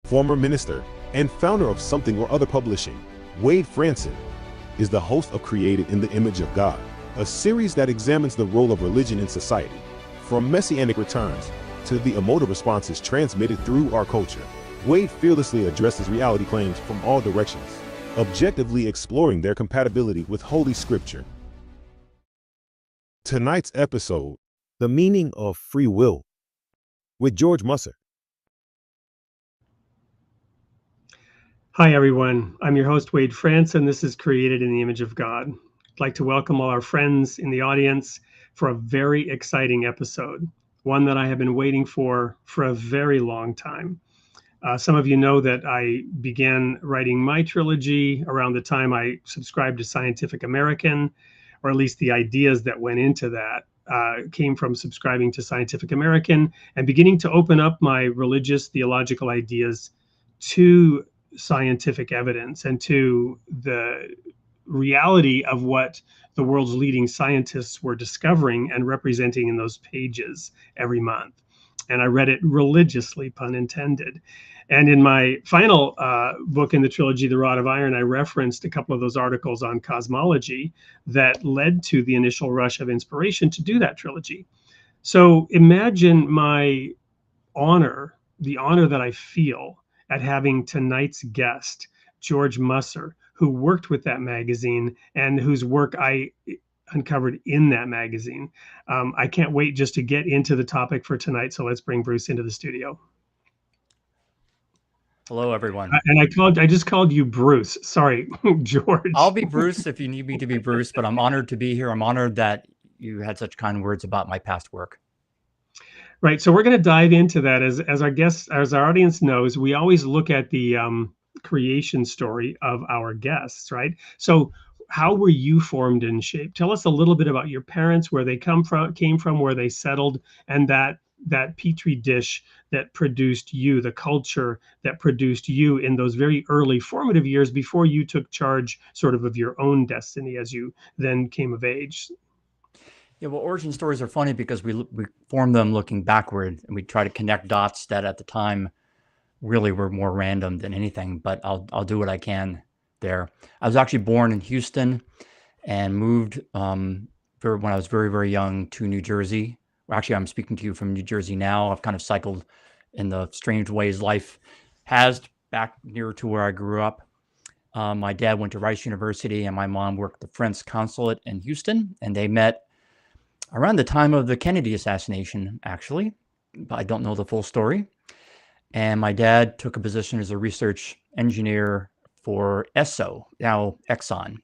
Former minister and founder of Something or Other Publishing, Wade Franson is the host of Created in the Image of God, a series that examines the role of religion in society, from messianic returns to the emotive responses transmitted through our culture. Wade fearlessly addresses reality claims from all directions, objectively exploring their compatibility with Holy Scripture. Tonight's episode, The Meaning of Free Will, with George Musser. Hi, everyone. I'm your host, Wade Franson, and this is Created in the Image of God. I'd like to welcome all our friends in the audience for a very exciting episode, one that I have been waiting for a very long time. Some of you know that I began writing my trilogy around the time I subscribed to Scientific American, or at least the ideas that went into that came from subscribing to Scientific American and beginning to open up my religious theological ideas to scientific evidence and to the reality of what the world's leading scientists were discovering and representing in those pages every month. And I read it religiously, pun intended. And in my final book in the trilogy, The Rod of Iron, I referenced a couple of those articles on cosmology that led to the initial rush of inspiration to do that trilogy. So imagine my honor, the honor that I feel at having tonight's guest, George Musser, who worked with that magazine and whose work I uncovered in that magazine. I can't wait just to get into the topic for tonight. So let's bring Bruce into the studio. Hello, everyone. And I just called you Bruce. Sorry, George. I'll be Bruce if you need me to be Bruce, but I'm honored to be here. I'm honored that you had such kind words about my past work. Right. So we're going to dive into that. As our guests, as our audience knows, we always look at the creation story of our guests, right? So how were you formed and shaped? Tell us a little bit about your parents, where they came from, where they settled, and that petri dish that produced you, the culture that produced you in those very early formative years before you took charge sort of your own destiny as you then came of age. Yeah, well, origin stories are funny because we form them looking backward, and we try to connect dots that at the time really were more random than anything, but I'll do what I can there. I was actually born in Houston and moved when I was very, very young to New Jersey. Actually, I'm speaking to you from New Jersey now. I've kind of cycled in the strange ways life has back near to where I grew up. My dad went to Rice University and my mom worked the French consulate in Houston, and they met around the time of the Kennedy assassination, actually. But I don't know the full story. And my dad took a position as a research engineer for Esso, now Exxon.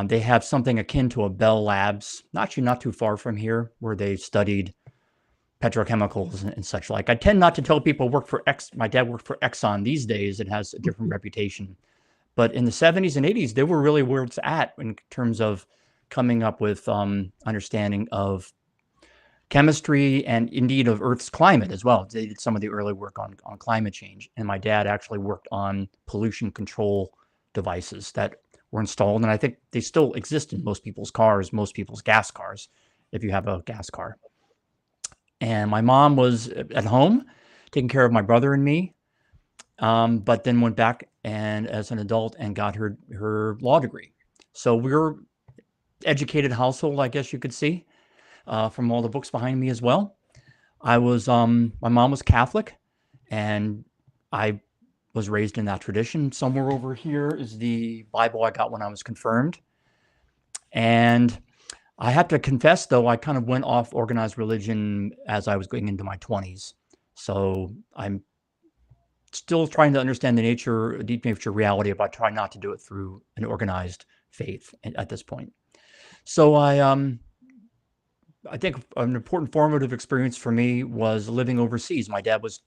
They have something akin to a Bell Labs, actually not too far from here, where they studied petrochemicals and such like. I tend not to tell people my dad worked for Exxon these days. It has a different reputation. But in the 70s and 80s, they were really where it's at in terms of coming up with understanding of chemistry and indeed of Earth's climate as well. They did some of the early work on climate change. And my dad actually worked on pollution control devices that were installed. And I think they still exist in most people's cars, most people's gas cars, if you have a gas car. And my mom was at home taking care of my brother and me, but then went back and as an adult and got her law degree. So we're educated household, I guess you could see, from all the books behind me as well. I was, my mom was Catholic, and I was raised in that tradition. Somewhere over here is the Bible I got when I was confirmed. And I have to confess, though, I kind of went off organized religion as I was going into my 20s. So I'm still trying to understand the deep nature reality, but I try not to do it through an organized faith at this point. So I think an important formative experience for me was living overseas. My dad was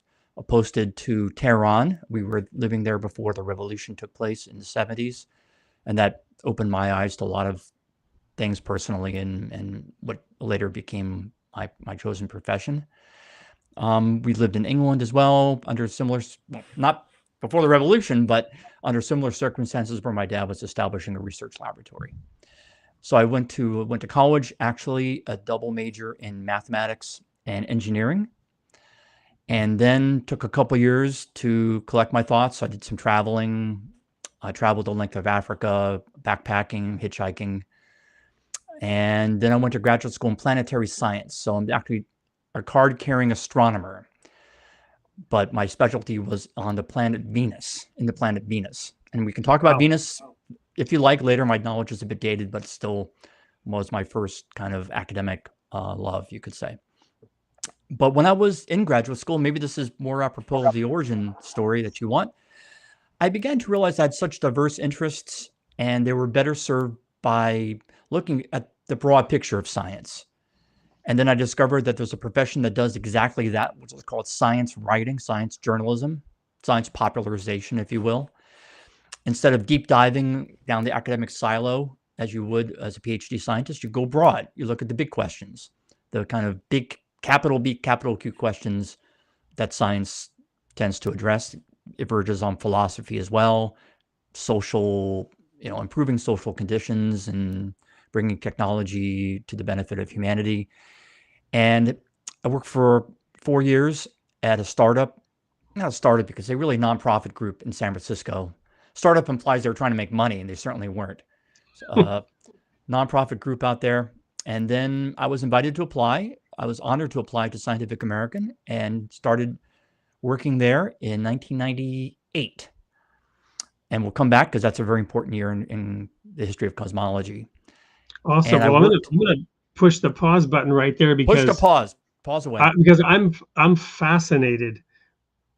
posted to Tehran. We were living there before the revolution took place in the 70s. And that opened my eyes to a lot of things personally and what later became my chosen profession. We lived in England as well under similar, not before the revolution, but under similar circumstances where my dad was establishing a research laboratory. So I went to college, actually a double major in mathematics and engineering. And then took a couple years to collect my thoughts. I did some traveling. I traveled the length of Africa, backpacking, hitchhiking. And then I went to graduate school in planetary science. So I'm actually a card-carrying astronomer, but my specialty was on the planet Venus, in the planet Venus. And we can talk about Wow. Venus if you like later. My knowledge is a bit dated, but still was my first kind of academic love, you could say. But when I was in graduate school, maybe this is more apropos of the origin story that you want, I began to realize I had such diverse interests, and they were better served by looking at the broad picture of science. And then I discovered that there's a profession that does exactly that, which is called science writing, science journalism, science popularization, if you will. Instead of deep diving down the academic silo, as you would as a PhD scientist, you go broad. You look at the big questions, the kind of big capital B, capital Q questions that science tends to address. It verges on philosophy as well, social, improving social conditions and bringing technology to the benefit of humanity. And I worked for 4 years at a startup, not a startup because they're really a nonprofit group in San Francisco. Startup implies they were trying to make money, and they certainly weren't. Nonprofit group out there. And then I was invited to apply. I was honored to apply to Scientific American and started working there in 1998. And we'll come back because that's a very important year in the history of cosmology. Awesome. And Well, I'm gonna push the pause button right there push the pause away. because I'm fascinated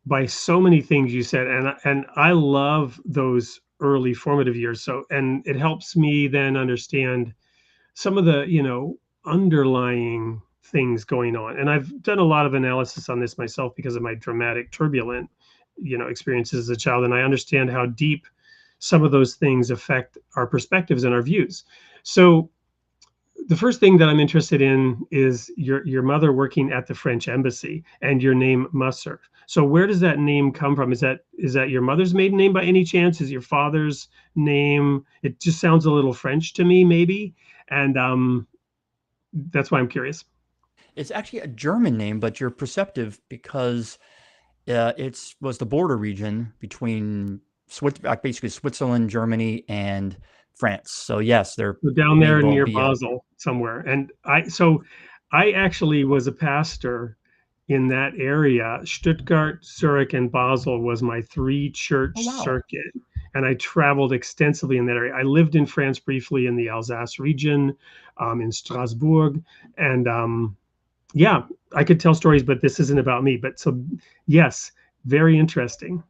by so many things you said, and I love those early formative years. So, and it helps me then understand some of the underlying things going on. And I've done a lot of analysis on this myself because of my dramatic, turbulent, experiences as a child, and I understand how deep some of those things affect our perspectives and our views. So the first thing that I'm interested in is your mother working at the French embassy and your name Musser. So where does that name come from? Is that your mother's maiden name by any chance? Is your father's name? It just sounds a little French to me, maybe, and that's why I'm curious. It's actually a German name, but you're perceptive because it was the border region between basically Switzerland, Germany, and France. So yes, they're Down may there well near be Basel somewhere. And I actually was a pastor in that area. Stuttgart, Zurich, and Basel was my 3-church oh wow. circuit. And I traveled extensively in that area. I lived in France briefly in the Alsace region, in Strasbourg. And yeah, I could tell stories, but this isn't about me. But so, yes, very interesting.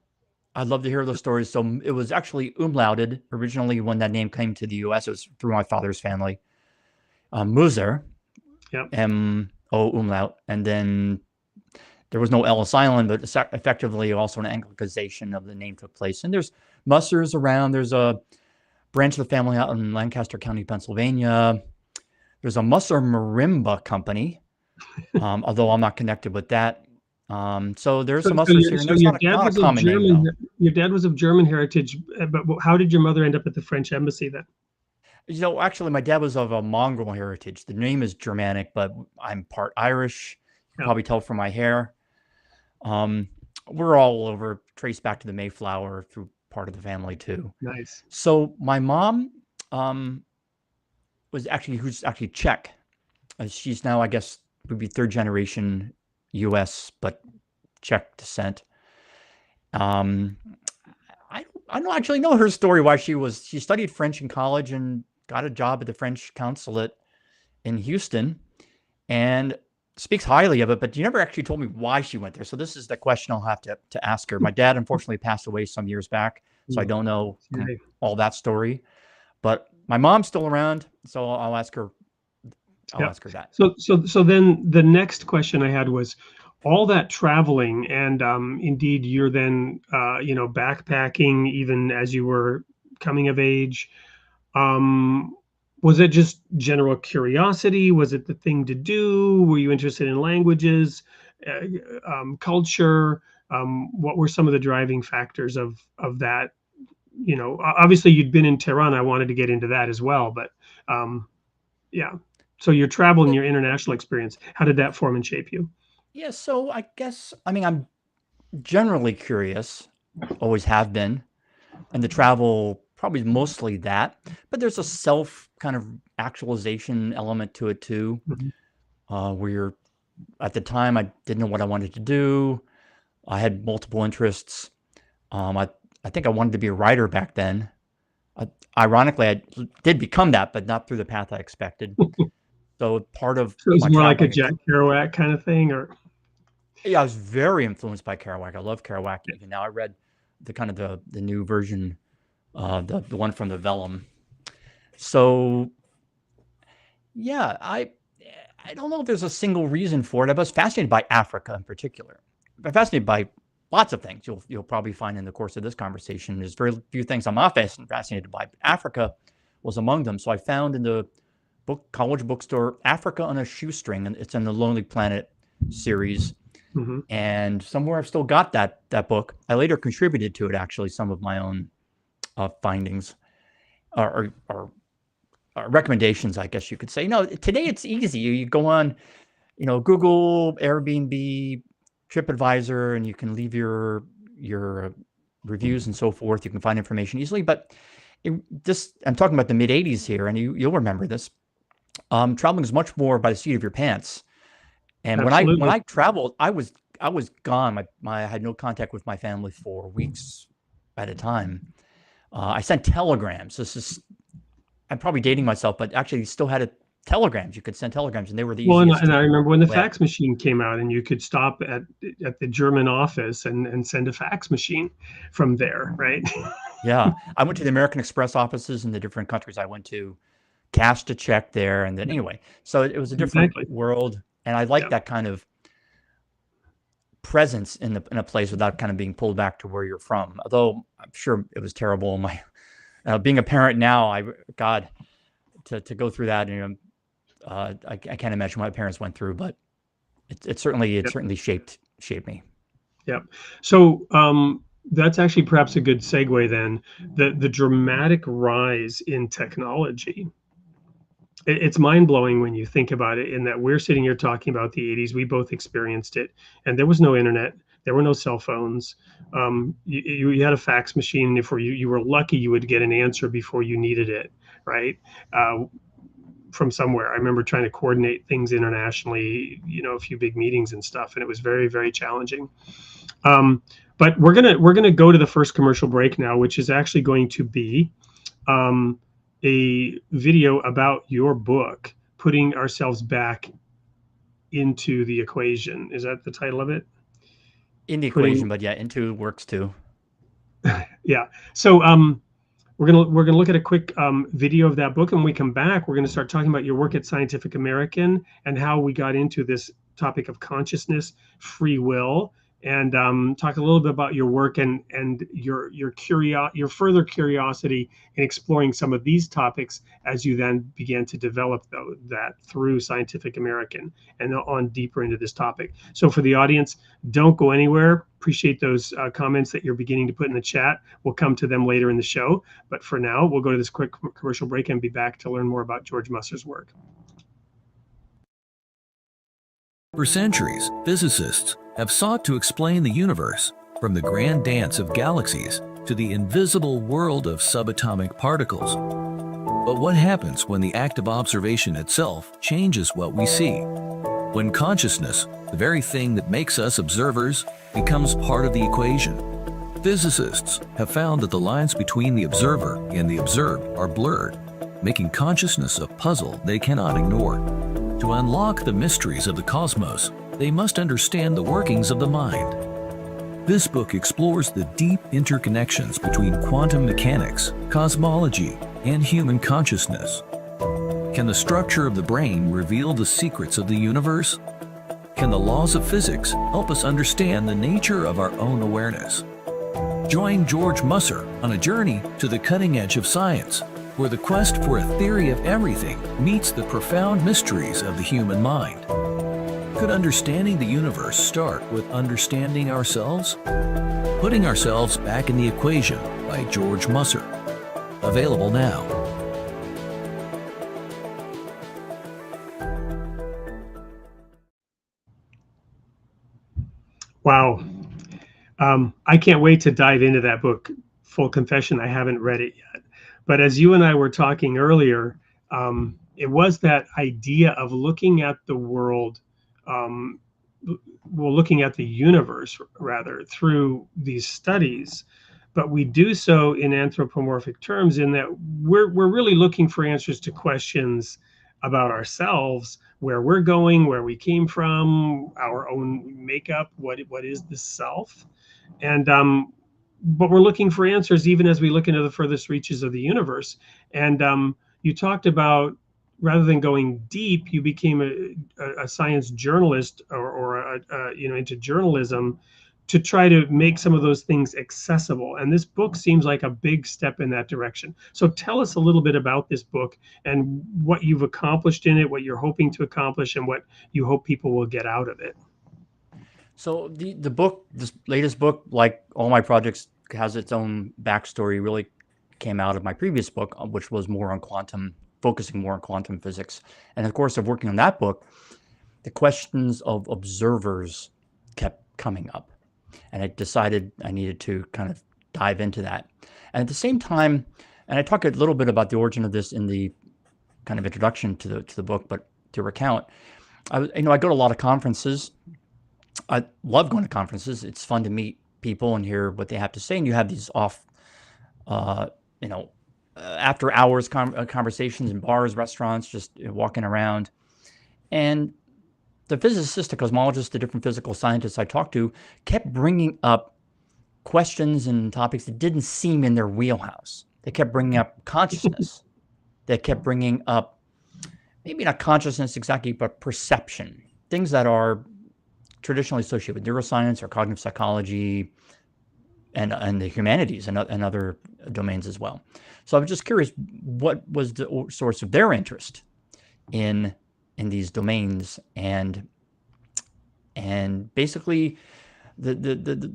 I'd love to hear those stories. So it was actually umlauted originally when that name came to the U.S. It was through my father's family, Musser, Yeah, M-O umlaut, and then there was no Ellis Island, but effectively also an Anglicization of the name took place. And there's Mussers around. There's a branch of the family out in Lancaster County, Pennsylvania. There's a Musser Marimba company, although I'm not connected with that. So there's some Mussers here, and there's not a common name though. Your dad was of German heritage, but how did your mother end up at the French embassy then? Actually, my dad was of a mongrel heritage. The name is Germanic, but I'm part Irish. You can probably tell from my hair. We're all over, traced back to the Mayflower through part of the family too. Nice. So my mom who's actually Czech. She's now, I guess, would be 3rd generation U.S., but Czech descent. I don't actually know her story, why she studied French in college and got a job at the French consulate in Houston and speaks highly of it, but you never actually told me why she went there. So this is the question I'll have to ask her. My dad unfortunately passed away some years back, so I don't know all that story, but my mom's still around, so I'll ask her. I'll ask her that. So then the next question I had was all that traveling, and indeed you're then backpacking even as you were coming of age. Was it just general curiosity? Was it the thing to do? Were you interested in languages, culture? What were some of the driving factors of that? Obviously you'd been in Tehran. I wanted to get into that as well, but yeah. So your travel and your international experience, how did that form and shape you? Yeah, so I guess, I mean, I'm generally curious, always have been, and the travel probably mostly that, but there's a self kind of actualization element to it too, Mhm. where you're, at the time, I didn't know what I wanted to do. I had multiple interests. I think I wanted to be a writer back then. Uh, Ironically, I did become that, but not through the path I expected. So part of So it's my more like a traveling, Jack Kerouac kind of thing, or yeah, I was very influenced by Kerouac. I love Kerouac even now. I read the kind of the new version, the one from the Vellum. So yeah, I don't know if there's a single reason for it. I was fascinated by Africa in particular. I'm fascinated by lots of things. You'll probably find in the course of this conversation. There's very few things I'm not fascinated by. But Africa was among them. So I found in the college bookstore Africa on a Shoestring, and it's in the Lonely Planet series. Mhm. And somewhere I've still got that book. I later contributed to it, actually, some of my own findings or recommendations, I guess you could say. Today it's easy. You go on, Google, Airbnb, TripAdvisor, and you can leave your reviews and so forth. You can find information easily. But I'm talking about the mid '80s here, and you'll remember this. Traveling is much more by the seat of your pants. And when Absolutely. I traveled, I was gone. I had no contact with my family for weeks at a time. I sent telegrams. I'm probably dating myself, but actually still had telegrams. You could send telegrams, and they were the Well, and, easiest and I remember when the way. fax machine came out, and you could stop at the German office and send a fax machine from there, right? Yeah, I went to the American Express offices in the different countries I went to, cashed a check there, and then anyway, so it was a different Exactly. world, and I like Yeah. that kind of presence in a place without kind of being pulled back to where you're from. Although I'm sure it was terrible. Being a parent now, God, to go through that, I can't imagine what my parents went through, but it certainly shaped me. Yep. So that's actually perhaps a good segue then. The dramatic rise in technology. It's mind blowing when you think about it. In that we're sitting here talking about the '80s, we both experienced it, and there was no internet, there were no cell phones. You had a fax machine. If you were lucky, you would get an answer before you needed it, right? From somewhere. I remember trying to coordinate things internationally, a few big meetings and stuff, and it was very, very challenging. Um, but we're gonna go to the first commercial break now, which is actually going to be um, a video about your book, putting ourselves back into the equation. Is that the title of it? In the Putting, equation, but yeah, into works too. yeah. So we're gonna look at a quick video of that book, and when we come back, we're gonna start talking about your work at Scientific American and how we got into this topic of consciousness, free will, and talk a little bit about your work and your further curiosity in exploring some of these topics as you then began to develop that through Scientific American and on deeper into this topic. So for the audience, don't go anywhere. Appreciate those comments that you're beginning to put in the chat. We'll come to them later in the show. But for now, we'll go to this quick commercial break and be back to learn more about George Musser's work. For centuries, physicists have sought to explain the universe, from the grand dance of galaxies to the invisible world of subatomic particles. But what happens when the act of observation itself changes what we see? When consciousness, the very thing that makes us observers, becomes part of the equation. Physicists have found that the lines between the observer and the observed are blurred, making consciousness a puzzle they cannot ignore. To unlock the mysteries of the cosmos, they must understand the workings of the mind. This book explores the deep interconnections between quantum mechanics, cosmology, and human consciousness. Can the structure of the brain reveal the secrets of the universe? Can the laws of physics help us understand the nature of our own awareness? Join George Musser on a journey to the cutting edge of science, where the quest for a theory of everything meets the profound mysteries of the human mind. Could understanding the universe start with understanding ourselves? Putting Ourselves Back in the Equation by George Musser. Available now. Wow. I can't wait to dive into that book. Full confession, I haven't read it yet. But as you and I were talking earlier, it was that idea of looking at the world, well, looking at the universe rather through these studies. But we do so in anthropomorphic terms, in that we're really looking for answers to questions about ourselves, where we're going, where we came from, our own makeup, what is the self, and but we're looking for answers even as we look into the furthest reaches of the universe. And you talked about, rather than going deep, you became a science journalist, or into journalism, to try to make some of those things accessible. And this book seems like a big step in that direction. So tell us a little bit about this book and what you've accomplished in it, what you're hoping to accomplish, and what you hope people will get out of it. So the book, this latest book, like all my projects, has its own backstory. Really came out of my previous book, which was more on quantum, focusing more on quantum physics. And of course, of working on that book, the questions of observers kept coming up. And I decided I needed to kind of dive into that. And at the same time, and I talk a little bit about the origin of this in the kind of introduction to the book, but to recount, I go to a lot of conferences. I love going to conferences. It's fun to meet people and hear what they have to say. And you have these after hours conversations in bars, restaurants, just walking around. And the physicists, the cosmologists, the different physical scientists I talked to kept bringing up questions and topics that didn't seem in their wheelhouse. They kept bringing up consciousness. They kept bringing up, maybe not consciousness exactly, but perception, things that are traditionally associated with neuroscience or cognitive psychology and the humanities and other domains as well. So I was just curious, what was the source of their interest in these domains, and basically the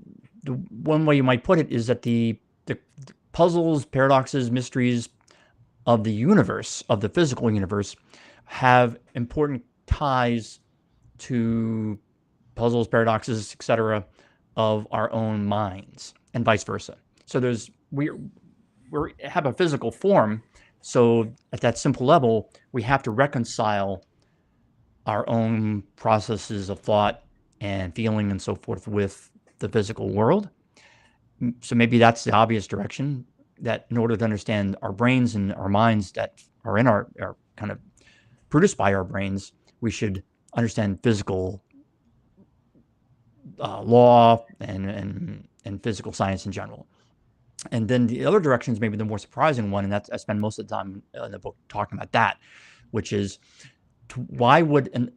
one way you might put it is that the puzzles, paradoxes, mysteries of the universe, of the physical universe, have important ties to puzzles, paradoxes, etc., of our own minds, and vice versa. So we have a physical form. So at that simple level, we have to reconcile our own processes of thought and feeling and so forth with the physical world. So maybe that's the obvious direction, that in order to understand our brains and our minds that are in our kind of produced by our brains, we should understand physical law and physical science in general. And then the other direction is maybe the more surprising one, and that's, I spend most of the time in the book talking about that, which is, why would an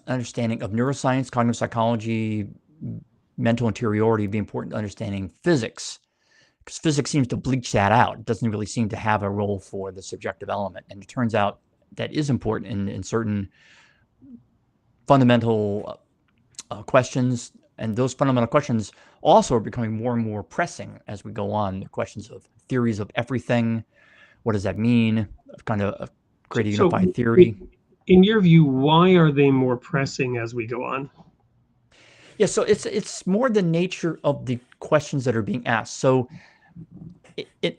understanding of neuroscience, cognitive psychology, mental interiority be important to understanding physics? Because physics seems to bleach that out. It doesn't really seem to have a role for the subjective element. And it turns out that is important in certain fundamental questions. And those fundamental questions also are becoming more and more pressing as we go on. The questions of theories of everything. What does that mean? Kind of create a unified theory. In your view, why are they more pressing as we go on? Yeah, so it's more the nature of the questions that are being asked. So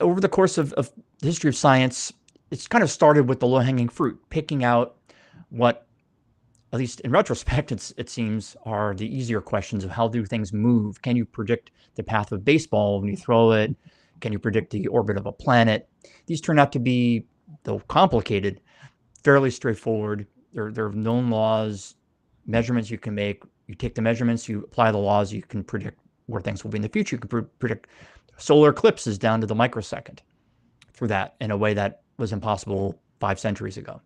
over the course of the history of science, it's kind of started with the low-hanging fruit, picking out what, at least in retrospect, it seems, are the easier questions of how do things move. Can you predict the path of a baseball when you throw it? Can you predict the orbit of a planet? These turn out to be, though complicated, fairly straightforward. There are known laws, measurements you can make. You take the measurements, you apply the laws, you can predict where things will be in the future. You can predict solar eclipses down to the microsecond through that in a way that was impossible 5 centuries ago.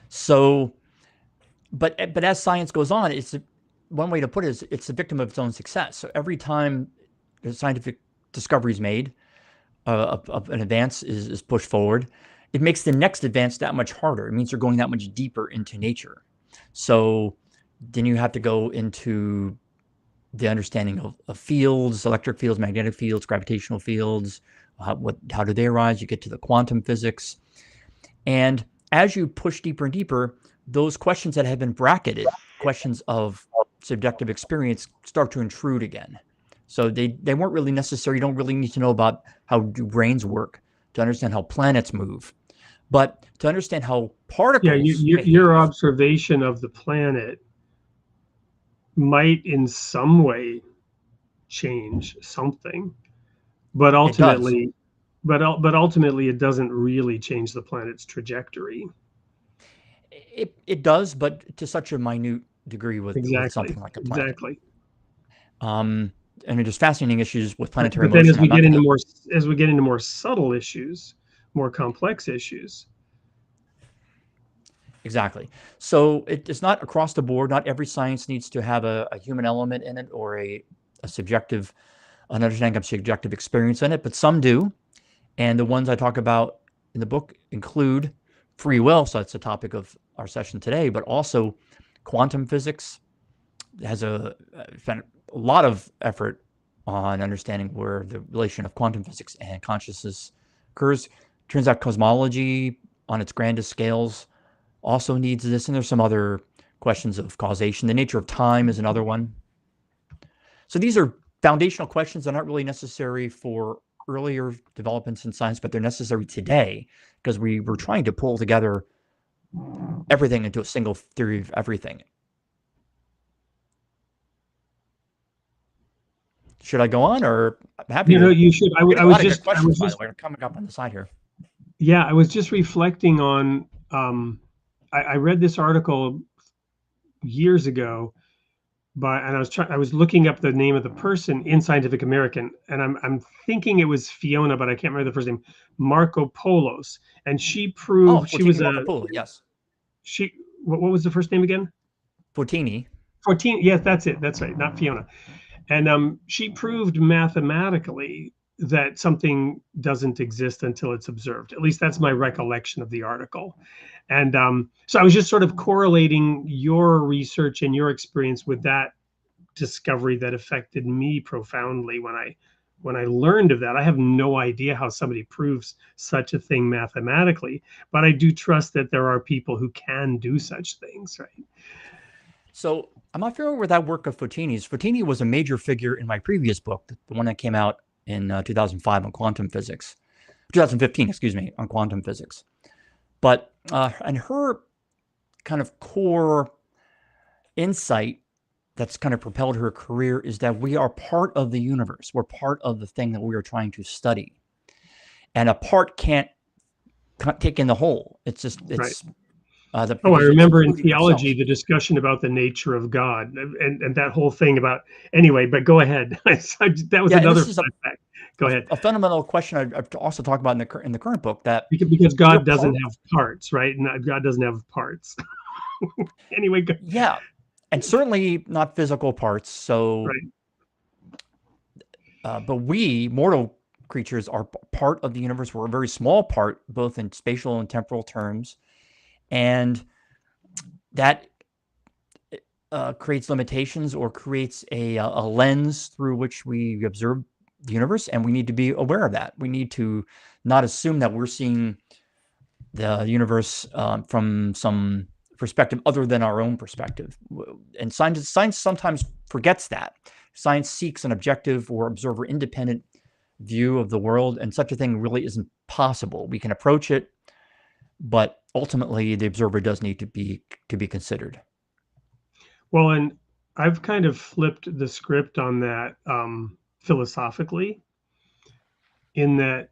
So, but as science goes on, one way to put it is it's a victim of its own success. So every time a scientific discovery is made, of an advance is pushed forward, it makes the next advance that much harder. It means you're going that much deeper into nature. So then you have to go into the understanding of fields, electric fields, magnetic fields, gravitational fields. How do they arise? You get to the quantum physics. And as you push deeper and deeper, those questions that have been bracketed, questions of subjective experience start to intrude again. So they weren't really necessary. You don't really need to know about how do brains work to understand how planets move, but to understand how particles your behave. observation of the planet might in some way change something, but It does. ultimately, but ultimately, it doesn't really change the planet's trajectory. It does, but to such a minute degree with Exactly, something like a planet. exactly. And there's fascinating issues with planetary But then, motion. I'm not going to. as we get into more subtle issues, more complex issues. Exactly. So it's not across the board. Not every science needs to have a human element in it or a subjective, an understanding of subjective experience in it, but some do. And the ones I talk about in the book include free will. So that's the topic of our session today, but also quantum physics has spent a lot of effort on understanding where the relation of quantum physics and consciousness occurs. Turns out cosmology on its grandest scales also needs this, and there's some other questions of causation. The nature of time is another one. So these are foundational questions that aren't really necessary for earlier developments in science, but they're necessary today because we were trying to pull together everything into a single theory of everything. Should I go on, or I'm happy to? You should. We're getting I a was lot of good just, I questions, was by the just, way. They're coming up on the side here. yeah, I was just reflecting on. I read this article years ago, and I was looking up the name of the person in Scientific American, and I'm thinking it was Fiona, but I can't remember the first name. Marco Polos, and she Oh, proved she was Fortini Marco Polo, yes. she. What was the first name again? Fortini. 14. Yes, that's it. That's right. Not Fiona. And she proved mathematically that something doesn't exist until it's observed. At least that's my recollection of the article. And so I was just sort of correlating your research and your experience with that discovery that affected me profoundly when I learned of that. I have no idea how somebody proves such a thing mathematically, but I do trust that there are people who can do such things, right? So I'm not familiar with that work of Fotini's. Fotini was a major figure in my previous book, the one that came out in 2005 on quantum physics. 2015, excuse me, on quantum physics. But and her kind of core insight that's kind of propelled her career is that we are part of the universe. We're part of the thing that we are trying to study. And a part can't take in the whole. It's just, Right. it's I because it's remember in including theology itself. the discussion about the nature of God and that whole thing about anyway. But go ahead. That was Yeah, and another this is fun fact. Go ahead. a fundamental question I've also talked about in the current book, that Because we're God doesn't part. have parts, right? And God doesn't have parts. Anyway, go. Yeah, and certainly not physical parts. So, Right. but we mortal creatures are part of the universe. We're a very small part, both in spatial and temporal terms, and that creates limitations or creates a lens through which we observe the universe, and we need to be aware of that. We need to not assume that we're seeing the universe from some perspective other than our own perspective. And science sometimes forgets that. Science seeks an objective or observer independent view of the world, and such a thing really isn't possible. We can approach it, but ultimately the observer does need to be considered. Well, and I've kind of flipped the script on that philosophically, in that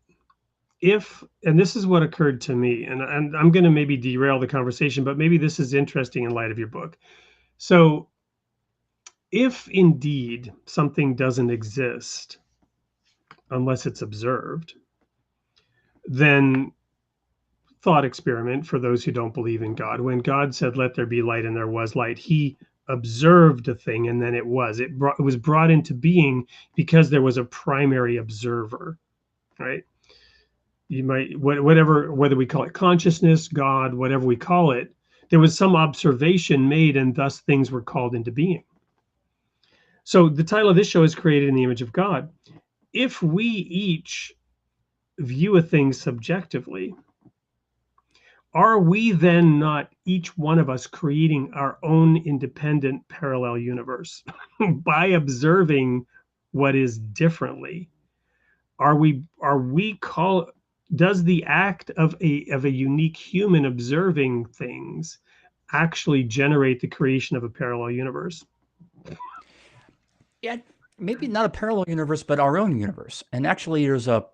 and this is what occurred to me, and I'm going to maybe derail the conversation, but maybe this is interesting in light of your book. So, if indeed something doesn't exist unless it's observed, then thought experiment for those who don't believe in God. When God said, "Let there be light," and there was light, he observed a thing, and then it was brought into being because there was a primary observer, right? You might, whether we call it consciousness, God, whatever we call it, there was some observation made, and thus things were called into being. So the title of this show is Created in the Image of God. If we each view a thing subjectively, are we then not each one of us creating our own independent parallel universe by observing what is differently? Does the act of a unique human observing things actually generate the creation of a parallel universe? Yeah, maybe not a parallel universe, but our own universe. And actually, there's a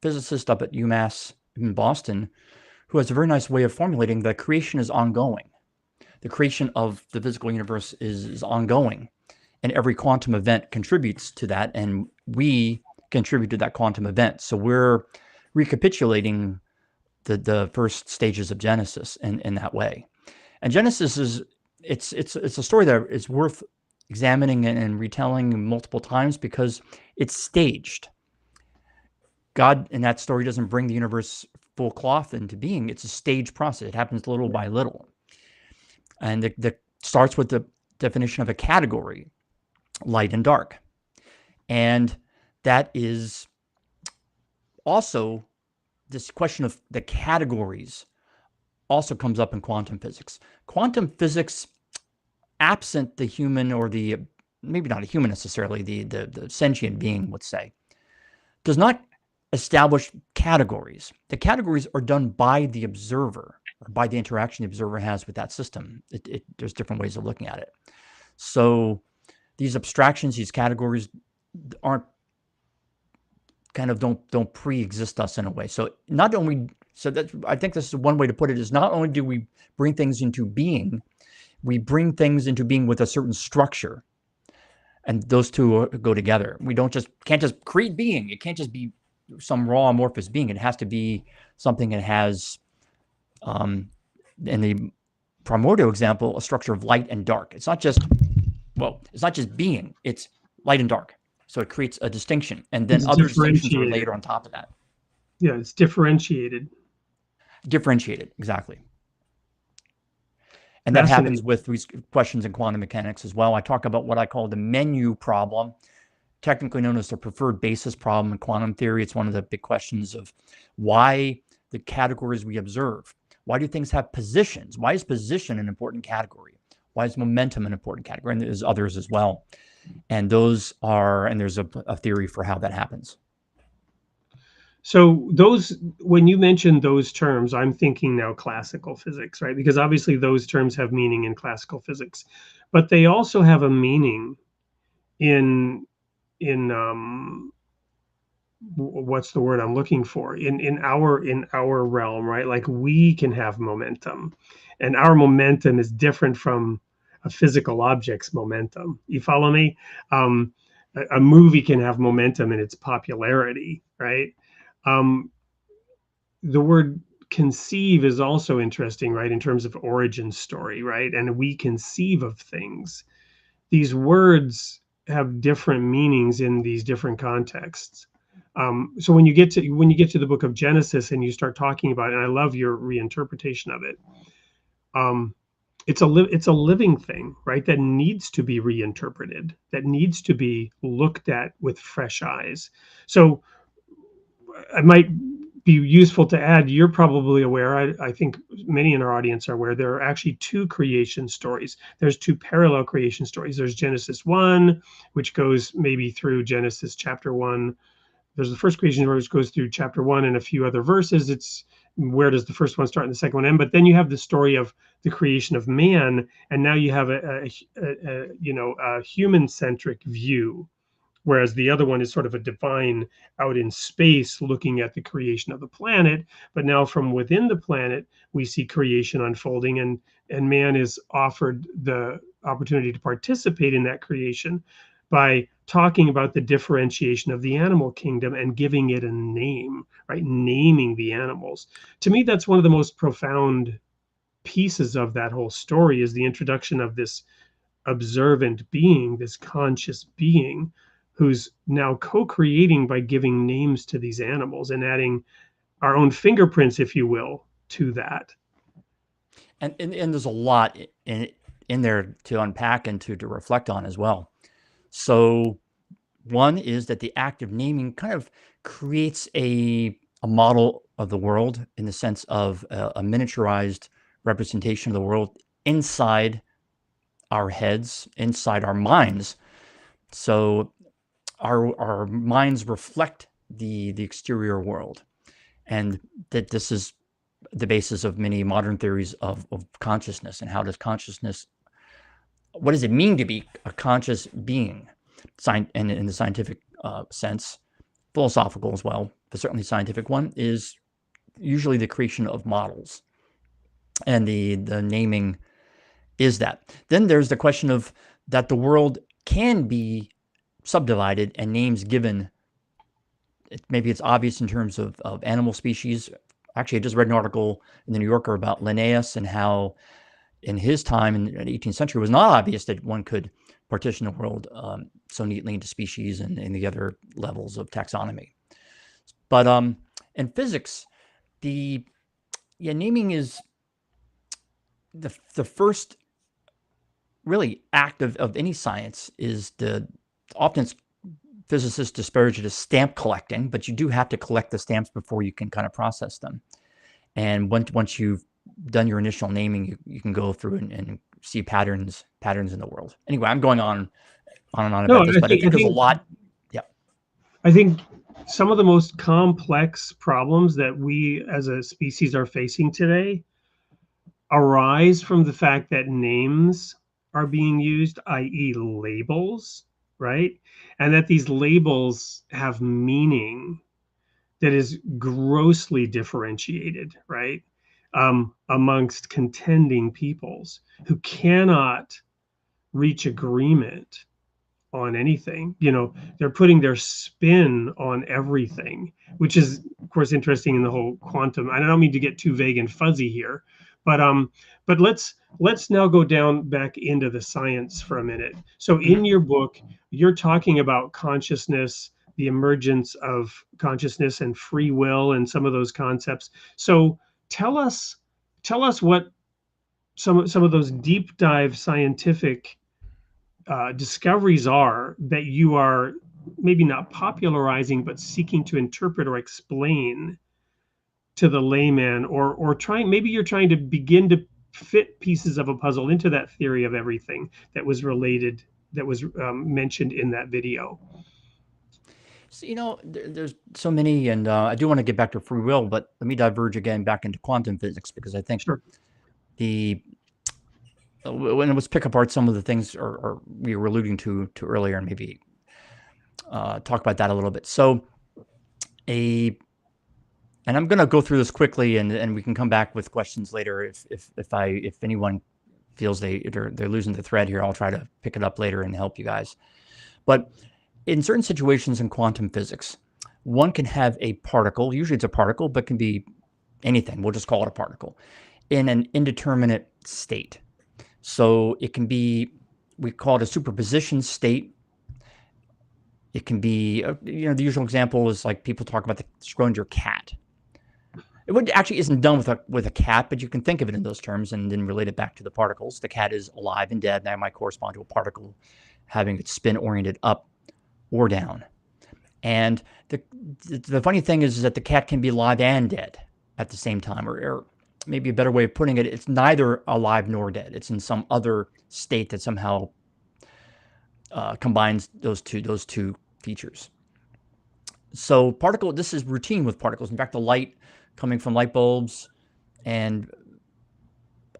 physicist up at UMass in Boston who has a very nice way of formulating that creation is ongoing. The creation of the physical universe is ongoing, and every quantum event contributes to that, and we contribute to that quantum event. So we're recapitulating the first stages of Genesis in that way. And Genesis is it's a story that is worth examining and retelling multiple times because it's staged. God in that story doesn't bring the universe full cloth into being. It's a staged process. It happens little by little. And it starts with the definition of a category, light and dark. And that is also this question of the categories also comes up in quantum physics. Quantum physics, absent the human or the, maybe not a human necessarily, the sentient being, let's say, does not establish categories. The categories are done by the observer, or by the interaction the observer has with that system. There's different ways of looking at it. So these abstractions, these categories aren't don't pre-exist us in a way. So not only, so that I think this is one way to put it, is not only do we bring things into being, we bring things into being with a certain structure, and those two go together. We can't just create being. It can't just be some raw amorphous being. It has to be something that has, in the primordial example, a structure of light and dark. It's not just being, it's light and dark. So it creates a distinction, and then other distinctions are later on top of that. Yeah, it's differentiated. Differentiated, exactly. And that happens with these questions in quantum mechanics as well. I talk about what I call the menu problem, technically known as the preferred basis problem in quantum theory. It's one of the big questions of why the categories we observe. Why do things have positions? Why is position an important category? Why is momentum an important category? And there's others as well. And there's a theory for how that happens. So when you mention those terms, I'm thinking now classical physics, right? Because obviously those terms have meaning in classical physics, but they also have a meaning in what's the word I'm looking for? In our realm, right? Like we can have momentum, and our momentum is different from a physical object's momentum. You follow me? A movie can have momentum in its popularity, right? The word conceive is also interesting, right? In terms of origin story, right? And we conceive of things. These words have different meanings in these different contexts. So when you get to the book of Genesis and you start talking about it, and I love your reinterpretation of it, it's a living thing, right? That needs to be reinterpreted, that needs to be looked at with fresh eyes. So it might be useful to add, you're probably aware, I think many in our audience are aware, there are actually two creation stories. There's two parallel creation stories. There's Genesis 1, which goes maybe through Genesis chapter 1. There's the first creation story, which goes through chapter 1 and a few other verses. It's where does the first one start and the second one end? But then you have the story of the creation of man, and now you have a human-centric view, whereas the other one is sort of a divine out in space looking at the creation of the planet. But now from within the planet, we see creation unfolding, and man is offered the opportunity to participate in that creation by talking about the differentiation of the animal kingdom and giving it a name, right? Naming the animals. To me, that's one of the most profound pieces of that whole story, is the introduction of this observant being, this conscious being, who's now co-creating by giving names to these animals and adding our own fingerprints, if you will, to that. And there's a lot in there to unpack and to reflect on as well. So one is that the act of naming kind of creates a model of the world in the sense of a miniaturized representation of the world inside our heads, inside our minds. So our minds reflect the exterior world, and that this is the basis of many modern theories of consciousness. And how does consciousness, what does it mean to be a conscious being? And in the scientific sense, philosophical as well, but certainly scientific one, is usually the creation of models. And the naming is that. Then there's the question of that the world can be subdivided and names given. Maybe it's obvious in terms of animal species. Actually, I just read an article in the New Yorker about Linnaeus and how in his time in the 18th century it was not obvious that one could partition the world so neatly into species and the other levels of taxonomy. But in physics, naming is the first really act of any science. Is often physicists disparage it as stamp collecting, but you do have to collect the stamps before you can kind of process them. And once you've done your initial naming, you can go through and see patterns in the world. Anyway, I'm going on and on about this, but I think there's a lot. Yeah. I think some of the most complex problems that we as a species are facing today arise from the fact that names are being used, i.e. labels, right? And that these labels have meaning that is grossly differentiated, right? Amongst contending peoples who cannot reach agreement on anything. They're putting their spin on everything, which is, of course, interesting in the whole quantum. I don't mean to get too vague and fuzzy here, but let's now go down back into the science for a minute. So in your book, you're talking about consciousness, the emergence of consciousness and free will and some of those concepts. So tell us what some of those deep dive scientific discoveries are that you are maybe not popularizing, but seeking to interpret or explain to the layman, or maybe you're trying to begin to fit pieces of a puzzle into that theory of everything that was mentioned in that video. So, there's so many, and I do want to get back to free will, but let me diverge again back into quantum physics, because I think Sure. When let's pick apart some of the things or we were alluding to earlier, and maybe talk about that a little bit. So and I'm going to go through this quickly, and we can come back with questions later if anyone feels they're losing the thread here. I'll try to pick it up later and help you guys. But in certain situations in quantum physics, one can have a particle, usually it's a particle, but can be anything. We'll just call it a particle, in an indeterminate state. So it can be, we call it a superposition state. It can be, the usual example is like people talk about the Schrödinger cat. It actually isn't done with a cat, but you can think of it in those terms and then relate it back to the particles. The cat is alive and dead. That might correspond to a particle having its spin oriented up or down. And the funny thing is that the cat can be alive and dead at the same time, or maybe a better way of putting it, it's neither alive nor dead. It's in some other state that somehow combines those two features. So this is routine with particles. In fact, the light coming from light bulbs and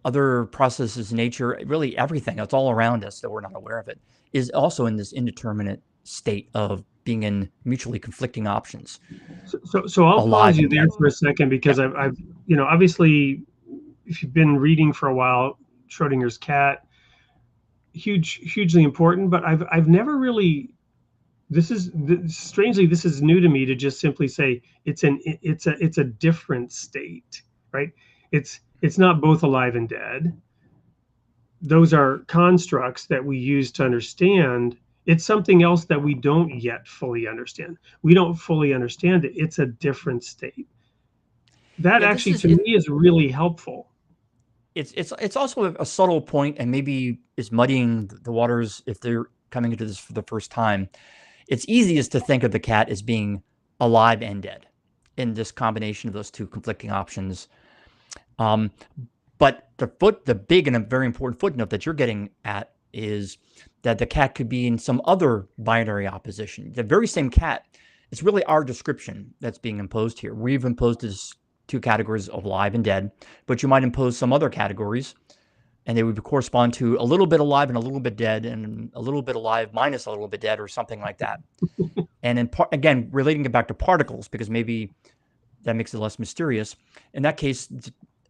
other processes in nature, really everything that's all around us that we're not aware of it, is also in this indeterminate state of being in mutually conflicting options. So I'll pause you there for a second, because I've obviously, if you've been reading for a while, Schrödinger's cat, hugely important, but I've never really, strangely, this is new to me to just simply say it's a different state, right? It's not both alive and dead. Those are constructs that we use to understand. It's something else that we don't yet fully understand. We don't fully understand it. It's a different state. That to me is really helpful. It's also a subtle point, and maybe is muddying the waters if they're coming into this for the first time. It's easiest to think of the cat as being alive and dead. in this combination of those two conflicting options. But the big and a very important footnote that you're getting at is that the cat could be in some other binary opposition. The very same cat, it's really our description that's being imposed here. We've imposed these two categories of alive and dead, but you might impose some other categories, and they would correspond to a little bit alive and a little bit dead, and a little bit alive minus a little bit dead, or something like that. And again, relating it back to particles, because maybe that makes it less mysterious. In that case,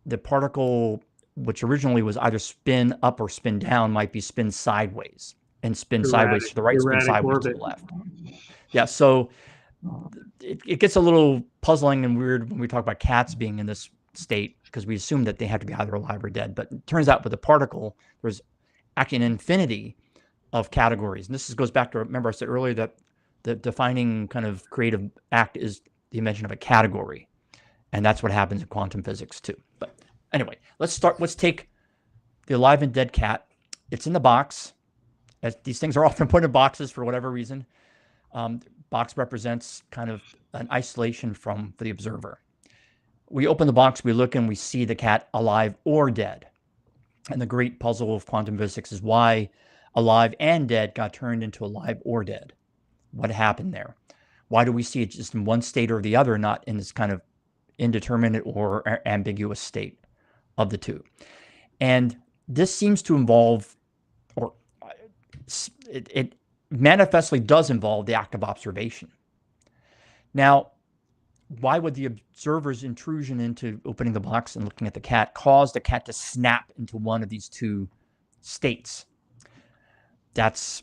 the particle, which originally was either spin up or spin down, might be spin sideways, and spin sideways to the right, spin sideways to the left. Yeah, so it gets a little puzzling and weird when we talk about cats being in this state, because we assume that they have to be either alive or dead. But it turns out with a particle, there's actually an infinity of categories. And this goes back to, remember I said earlier that the defining kind of creative act is the invention of a category. And that's what happens in quantum physics too. But anyway, let's take the alive and dead cat. It's in the box. As these things are often put in boxes for whatever reason. Box represents kind of an isolation for the observer. We open the box, we look, and we see the cat alive or dead. And the great puzzle of quantum physics is why alive and dead got turned into alive or dead. What happened there? Why do we see it just in one state or the other, not in this kind of indeterminate or ambiguous state of the two? And this seems to involve, or it manifestly does involve, the act of observation. Now, why would the observer's intrusion into opening the box and looking at the cat cause the cat to snap into one of these two states? That's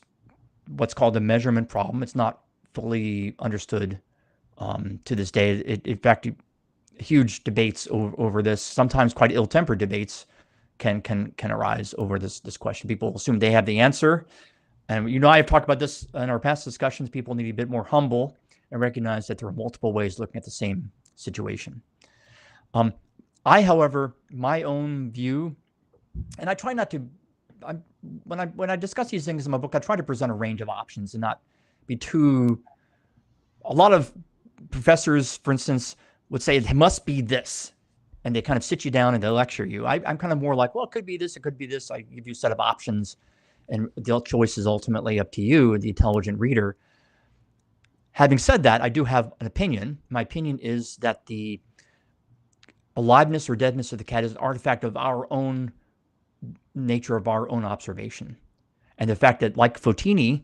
what's called the measurement problem. It's not fully understood to this day. In fact, huge debates over this, sometimes quite ill-tempered debates, can arise over this question. People assume they have the answer. And I have talked about this in our past discussions. People need to be a bit more humble and recognize that there are multiple ways looking at the same situation. However, my own view, and I try not to, when I discuss these things in my book, I try to present a range of options and not be too. A lot of professors, for instance, would say it must be this, and they kind of sit you down and they lecture you. I'm kind of more like, well, it could be this, it could be this. I give you a set of options, and the choice is ultimately up to you, the intelligent reader. Having said that, I do have an opinion. My opinion is that the aliveness or deadness of the cat is an artifact of our own nature, of our own observation. And the fact that, like Fotini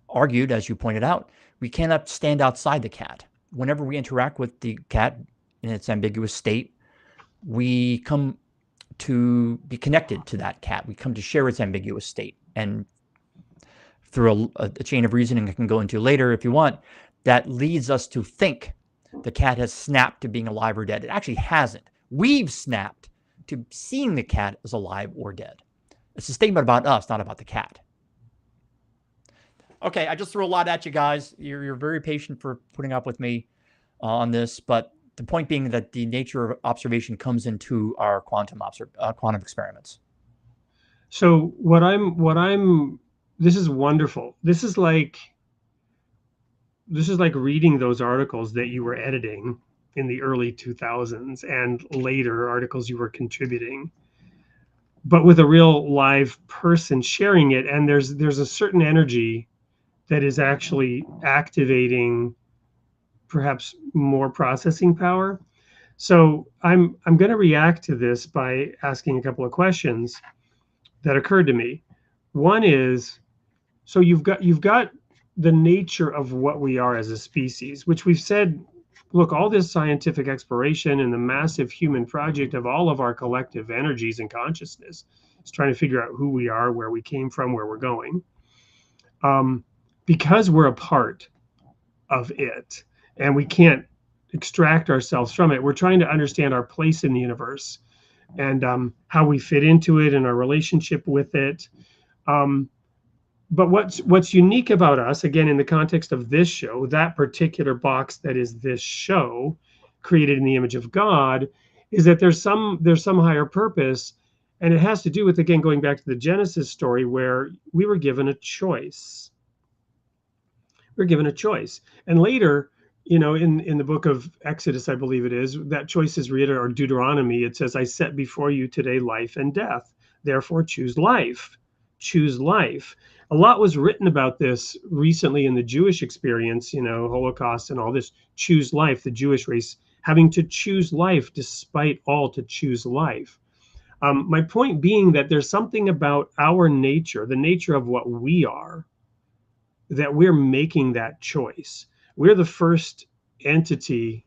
argued, as you pointed out, we cannot stand outside the cat. Whenever we interact with the cat in its ambiguous state, we come to be connected to that cat. We come to share its ambiguous state. And through a chain of reasoning I can go into later if you want, that leads us to think the cat has snapped to being alive or dead. It actually hasn't. We've snapped to seeing the cat as alive or dead. It's a statement about us, not about the cat. Okay, I just threw a lot at you guys. You're very patient for putting up with me on this, but the point being that the nature of observation comes into our quantum experiments. So this is wonderful. This is like reading those articles that you were editing in the early 2000s and later articles you were contributing, but with a real live person sharing it. And there's a certain energy that is actually activating perhaps more processing power. So I'm going to react to this by asking a couple of questions that occurred to me. One is, so you've got the nature of what we are as a species, which we've said, look, all this scientific exploration and the massive human project of all of our collective energies and consciousness is trying to figure out who we are, where we came from, where we're going. Because we're a part of it and we can't extract ourselves from it, we're trying to understand our place in the universe and how we fit into it and our relationship with it. But what's unique about us, again, in the context of this show, that particular box that is this show, created in the image of God, is that there's some higher purpose, and it has to do with, again, going back to the Genesis story where we were given a choice. We're given a choice, and later in the book of Exodus, I believe it is, that choice is reiterated, or Deuteronomy, it says, I set before you today life and death. Therefore, choose life. Choose life. A lot was written about this recently in the Jewish experience, Holocaust and all this. Choose life, the Jewish race having to choose life despite all, to choose life. My point being that there's something about our nature, the nature of what we are, that we're making that choice. We're the first entity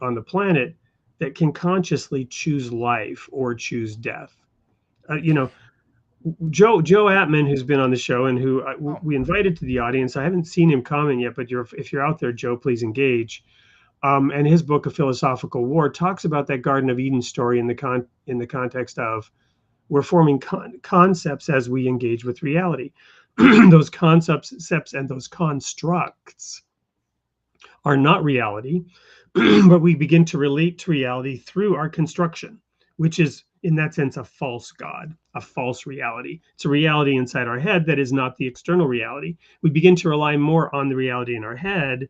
on the planet that can consciously choose life or choose death. Joe Atman, who's been on the show and who we invited to the audience. I haven't seen him comment yet, but if you're out there, Joe, please engage. And his book, A Philosophical War, talks about that Garden of Eden story in the context of we're forming concepts as we engage with reality. Those concepts and those constructs are not reality, but we begin to relate to reality through our construction, which is, in that sense, a false God, a false reality. It's a reality inside our head that is not the external reality. We begin to rely more on the reality in our head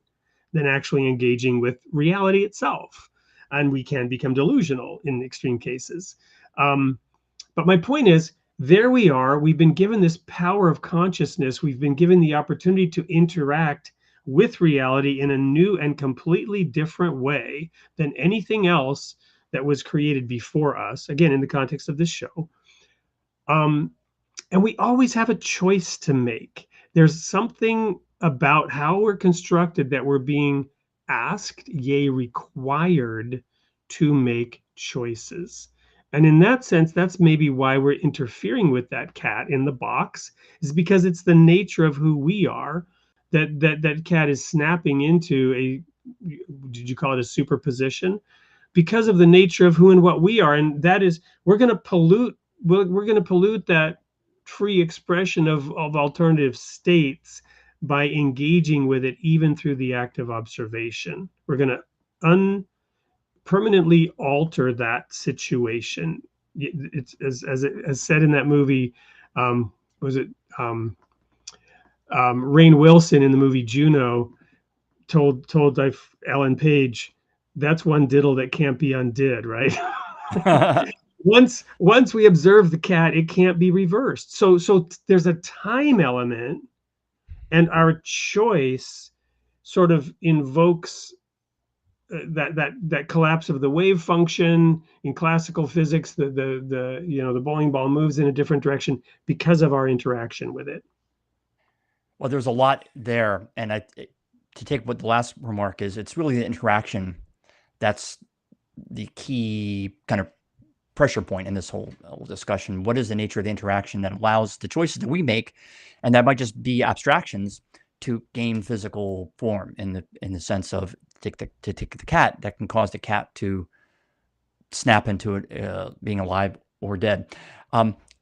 than actually engaging with reality itself. And we can become delusional in extreme cases. But my point is, there we are. We've been given this power of consciousness. We've been given the opportunity to interact with reality in a new and completely different way than anything else that was created before us, again, in the context of this show. And we always have a choice to make. There's something about how we're constructed that we're being asked, yea, required to make choices. And in that sense, that's maybe why we're interfering with that cat in the box, is because it's the nature of who we are that cat is snapping into a, did you call it a superposition? Because of the nature of who and what we are. And that is, we're going to pollute that free expression of alternative states by engaging with it, even through the act of observation. We're going to permanently alter that situation. It's as said in that movie, was it Rainn Wilson in the movie Juno told Ellen Page, that's one diddle that can't be undid, right? Once we observe the cat, it can't be reversed. So there's a time element, and our choice sort of invokes that collapse of the wave function in classical physics. The bowling ball moves in a different direction because of our interaction with it. Well, there's a lot there, and to take what the last remark is, it's really the interaction that's the key kind of pressure point in this whole discussion. What is the nature of the interaction that allows the choices that we make, and that might just be abstractions, to gain physical form in the sense of take the cat, that can cause the cat to snap into it, being alive or dead.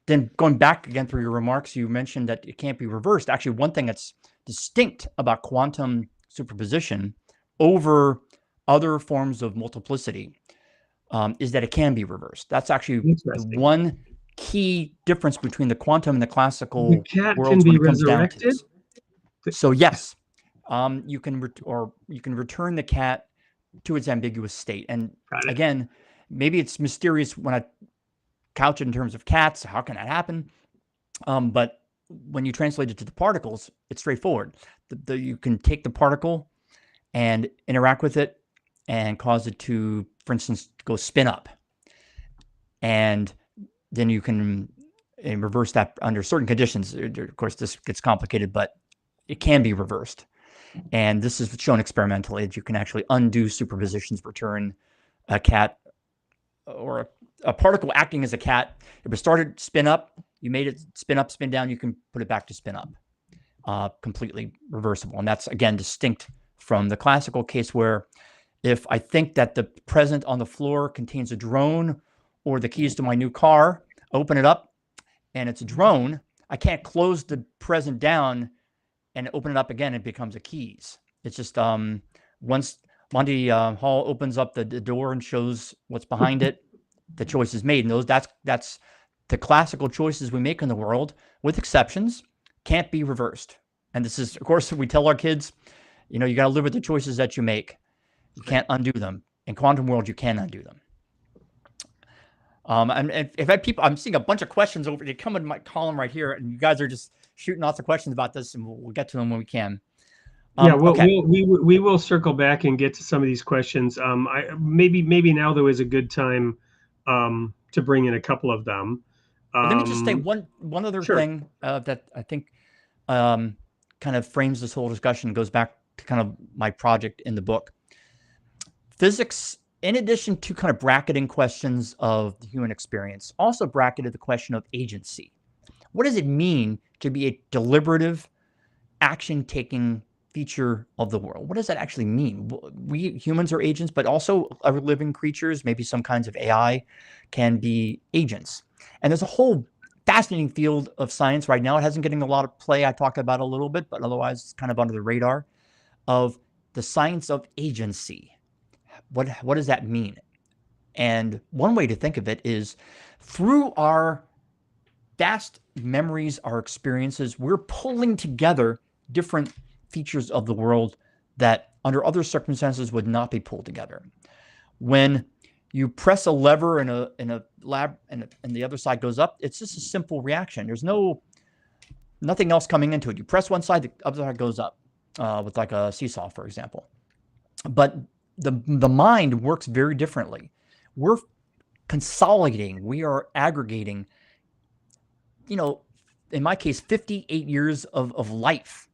Then going back again through your remarks, you mentioned that it can't be reversed. Actually, one thing that's distinct about quantum superposition over other forms of multiplicity is that it can be reversed. That's actually the one key difference between the quantum and the classical the cat worlds can be when it comes down to resurrected. this. So yes, you can return the cat to its ambiguous state. And again, maybe it's mysterious when I couch it in terms of cats. How can that happen? But when you translate it to the particles, it's straightforward. You can take the particle and interact with it and cause it to, for instance, go spin up. And then you can reverse that under certain conditions. Of course, this gets complicated, but it can be reversed. And this is shown experimentally that you can actually undo superpositions, return a cat or a particle acting as a cat. If it started spin up, you made it spin up, spin down, you can put it back to spin up. Completely reversible. And that's, again, distinct from the classical case where if I think that the present on the floor contains a drone or the keys to my new car, open it up and it's a drone, I can't close the present down and open it up again, it becomes a keys. It's just once Monty Hall opens up the door and shows what's behind it, the choice is made. And that's the classical choices we make in the world, with exceptions, can't be reversed. And this is, of course, we tell our kids, You know, you got to live with the choices that you make. You can't undo them. In quantum world, you can undo them. And if I have people, I'm seeing a bunch of questions over. They come in my column right here, and you guys are just shooting lots of questions about this, and we'll get to them when we can. Yeah, well, okay. we will circle back and get to some of these questions. Maybe now though is a good time to bring in a couple of them. Let me just say one other sure. thing that I think kind of frames this whole discussion, goes back to kind of my project in the book. Physics, in addition to kind of bracketing questions of the human experience, also bracketed the question of agency. What does it mean to be a deliberative, action-taking feature of the world? What does that actually mean? We humans are agents, but also other living creatures, maybe some kinds of AI, can be agents. And there's a whole fascinating field of science right now. It hasn't getting a lot of play. I talked about it a little bit, but otherwise it's kind of under the radar, of the science of agency. What does that mean? And one way to think of it is through our vast memories, our experiences, we're pulling together different features of the world that under other circumstances would not be pulled together. When you press a lever in a lab and the other side goes up, it's just a simple reaction. There's nothing else coming into it. You press one side, the other side goes up, with like a seesaw, for example. But the mind works very differently. We're consolidating, we are aggregating, you know, in my case, 58 years of life,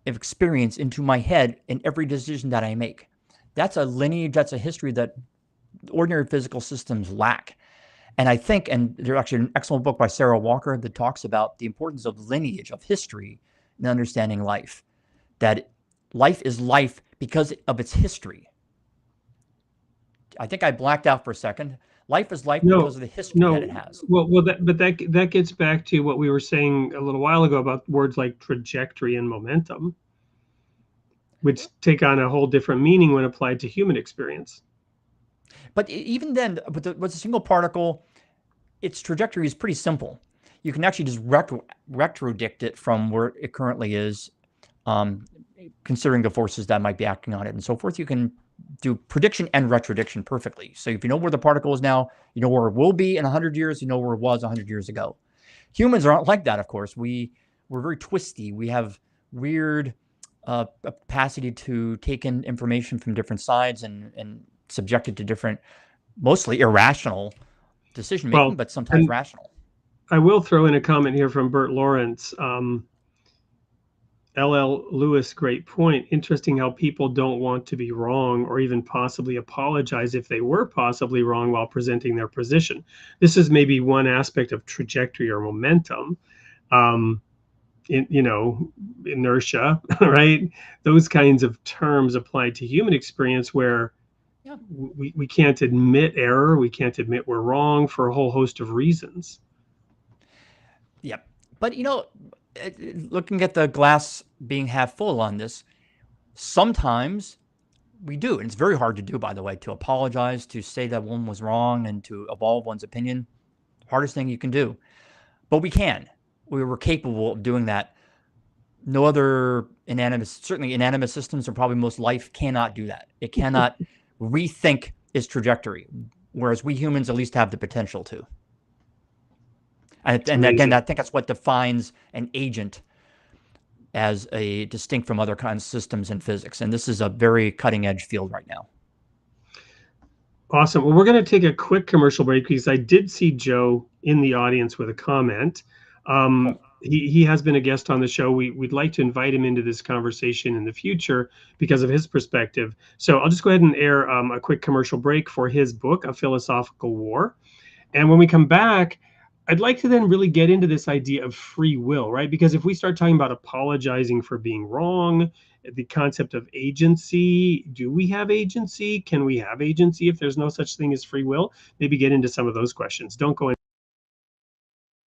of experience into my head in every decision that I make. That's a lineage, that's a history that ordinary physical systems lack. And I think, and there's actually an excellent book by Sarah Walker that talks about the importance of lineage, of history, in understanding life. That life is life because of its history. I think I blacked out for a second. Life is life because of the history that it has. Well, that gets back to what we were saying a little while ago about words like trajectory and momentum, which take on a whole different meaning when applied to human experience. But even then, with a single particle, its trajectory is pretty simple. You can actually just retrodict it from where it currently is, considering the forces that might be acting on it and so forth. You can do prediction and retrodiction perfectly. So if you know where the particle is now, you know where it will be in 100 years, you know where it was 100 years ago. Humans aren't like that, of course. We're very twisty. We have weird capacity to take in information from different sides and subject it to different, mostly irrational decision-making, but sometimes rational. I will throw in a comment here from Bert Lawrence. L.L. Lewis, great point. Interesting how people don't want to be wrong or even possibly apologize if they were possibly wrong while presenting their position. This is maybe one aspect of trajectory or momentum, inertia, right? Those kinds of terms applied to human experience where we can't admit error, we can't admit we're wrong for a whole host of reasons. Yep. But, looking at the glass being half full on this, sometimes we do. And it's very hard to do, by the way, to apologize, to say that one was wrong and to evolve one's opinion. Hardest thing you can do. But we can. We were capable of doing that. No other certainly inanimate systems, or probably most life, cannot do that. It cannot rethink its trajectory, whereas we humans at least have the potential to. And again, I think that's what defines an agent as a distinct from other kinds of systems in physics. And this is a very cutting edge field right now. Awesome. Well, we're going to take a quick commercial break because I did see Joe in the audience with a comment. Cool. He has been a guest on the show. We'd like to invite him into this conversation in the future because of his perspective. So I'll just go ahead and air a quick commercial break for his book, A Philosophical War. And when we come back, I'd like to then really get into this idea of free will, right? Because if we start talking about apologizing for being wrong, the concept of agency, do we have agency? Can we have agency if there's no such thing as free will? Maybe get into some of those questions. Don't go in.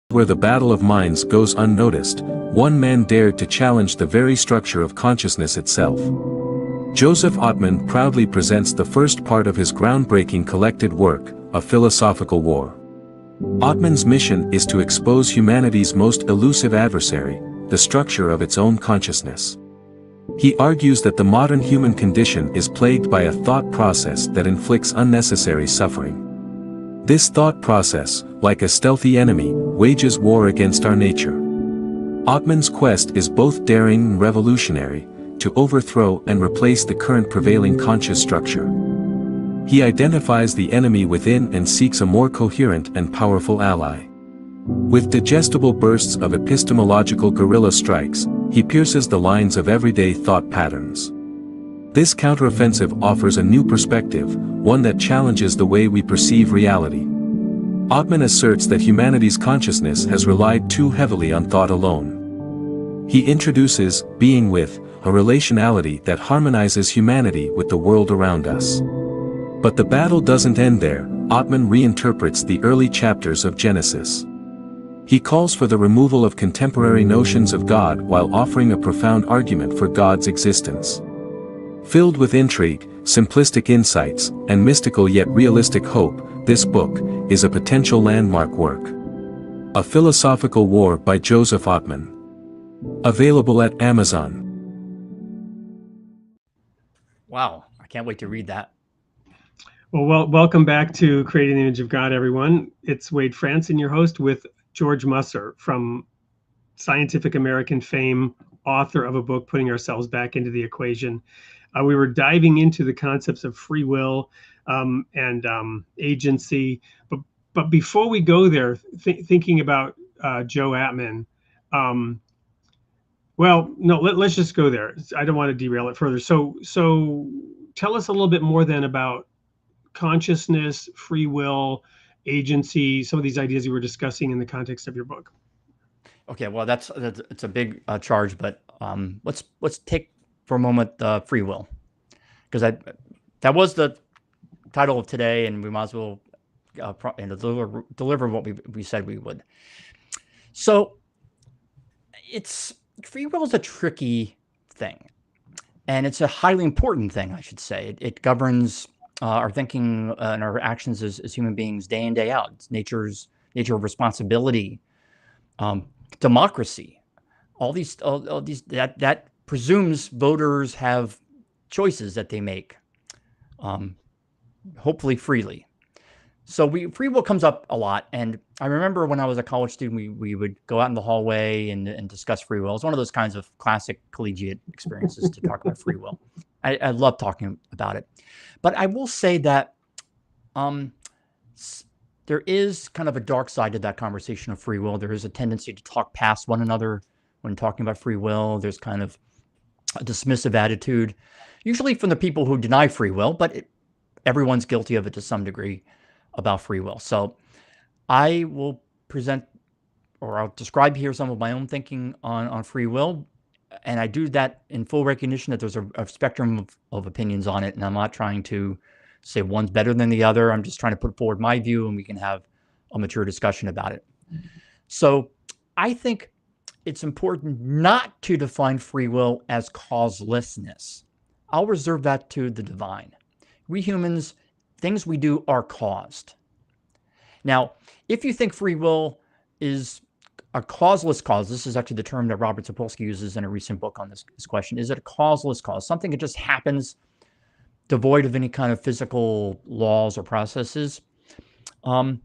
Where the battle of minds goes unnoticed, one man dared to challenge the very structure of consciousness itself. Joseph Ottman proudly presents the first part of his groundbreaking collected work, A Philosophical War. Ottman's mission is to expose humanity's most elusive adversary, the structure of its own consciousness. He argues that the modern human condition is plagued by a thought process that inflicts unnecessary suffering. This thought process, like a stealthy enemy, wages war against our nature. Ottman's quest is both daring and revolutionary, to overthrow and replace the current prevailing conscious structure. He identifies the enemy within and seeks a more coherent and powerful ally. With digestible bursts of epistemological guerrilla strikes, he pierces the lines of everyday thought patterns. This counteroffensive offers a new perspective, one that challenges the way we perceive reality. Ottman asserts that humanity's consciousness has relied too heavily on thought alone. He introduces being with, a relationality that harmonizes humanity with the world around us. But the battle doesn't end there. Ottman reinterprets the early chapters of Genesis. He calls for the removal of contemporary notions of God while offering a profound argument for God's existence. Filled with intrigue, simplistic insights, and mystical yet realistic hope, this book is a potential landmark work. A Philosophical War by Joseph Ottman. Available at Amazon. Wow, I can't wait to read that. Well, welcome back to Creating the Image of God, everyone. It's Wade Franson, your host, with George Musser from Scientific American fame, author of a book, Putting Ourselves Back into the Equation. We were diving into the concepts of free will and agency. But before we go there, thinking about Joe Ottman, let's just go there. I don't want to derail it further. So tell us a little bit more then about consciousness, free will, agency, some of these ideas you were discussing in the context of your book. Okay, well, it's a big charge, but let's take for a moment free will, because that was the title of today, and we might as well deliver what we said we would. So free will is a tricky thing, and it's a highly important thing, I should say. It governs our thinking and our actions as human beings day in, day out. It's nature of responsibility, democracy, all these that presumes voters have choices that they make, hopefully freely. So free will comes up a lot, and I remember when I was a college student, we would go out in the hallway and discuss free will. It's one of those kinds of classic collegiate experiences to talk about free will. I love talking about it, but I will say that there is kind of a dark side to that conversation of free will. There is a tendency to talk past one another when talking about free will. There's kind of a dismissive attitude, usually from the people who deny free will, but everyone's guilty of it to some degree about free will. So I will present, or I'll describe here some of my own thinking on free will. And I do that in full recognition that there's a spectrum of opinions on it. And I'm not trying to say one's better than the other. I'm just trying to put forward my view, and we can have a mature discussion about it. So I think it's important not to define free will as causelessness. I'll reserve that to the divine. We humans, things we do are caused. Now, if you think free will is a causeless cause, this is actually the term that Robert Sapolsky uses in a recent book on this question. Is it a causeless cause? Something that just happens devoid of any kind of physical laws or processes? And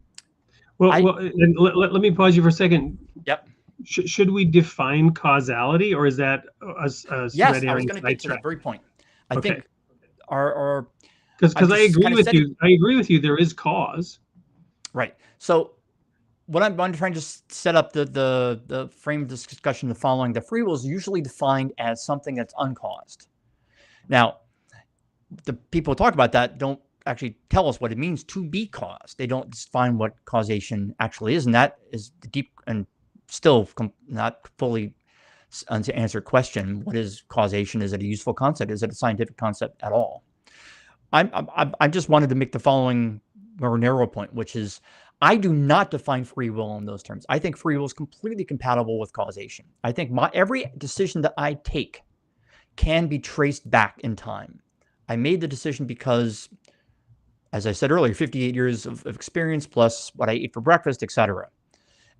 let me pause you for a second. Yep. Should we define causality, or is that a yes, I was going to get to that very point. I think our because I agree with you. I agree with you. There is cause. Right. So what I'm trying to set up the frame of this discussion the following: that free will is usually defined as something that's uncaused. Now, the people who talk about that don't actually tell us what it means to be caused. They don't define what causation actually is, and that is the deep and still not fully unanswered question. What is causation? Is it a useful concept? Is it a scientific concept at all? I just wanted to make the following more narrow point, which is I do not define free will in those terms. I think free will is completely compatible with causation. I think every decision that I take can be traced back in time. I made the decision because, as I said earlier, 58 years of experience plus what I eat for breakfast, etc.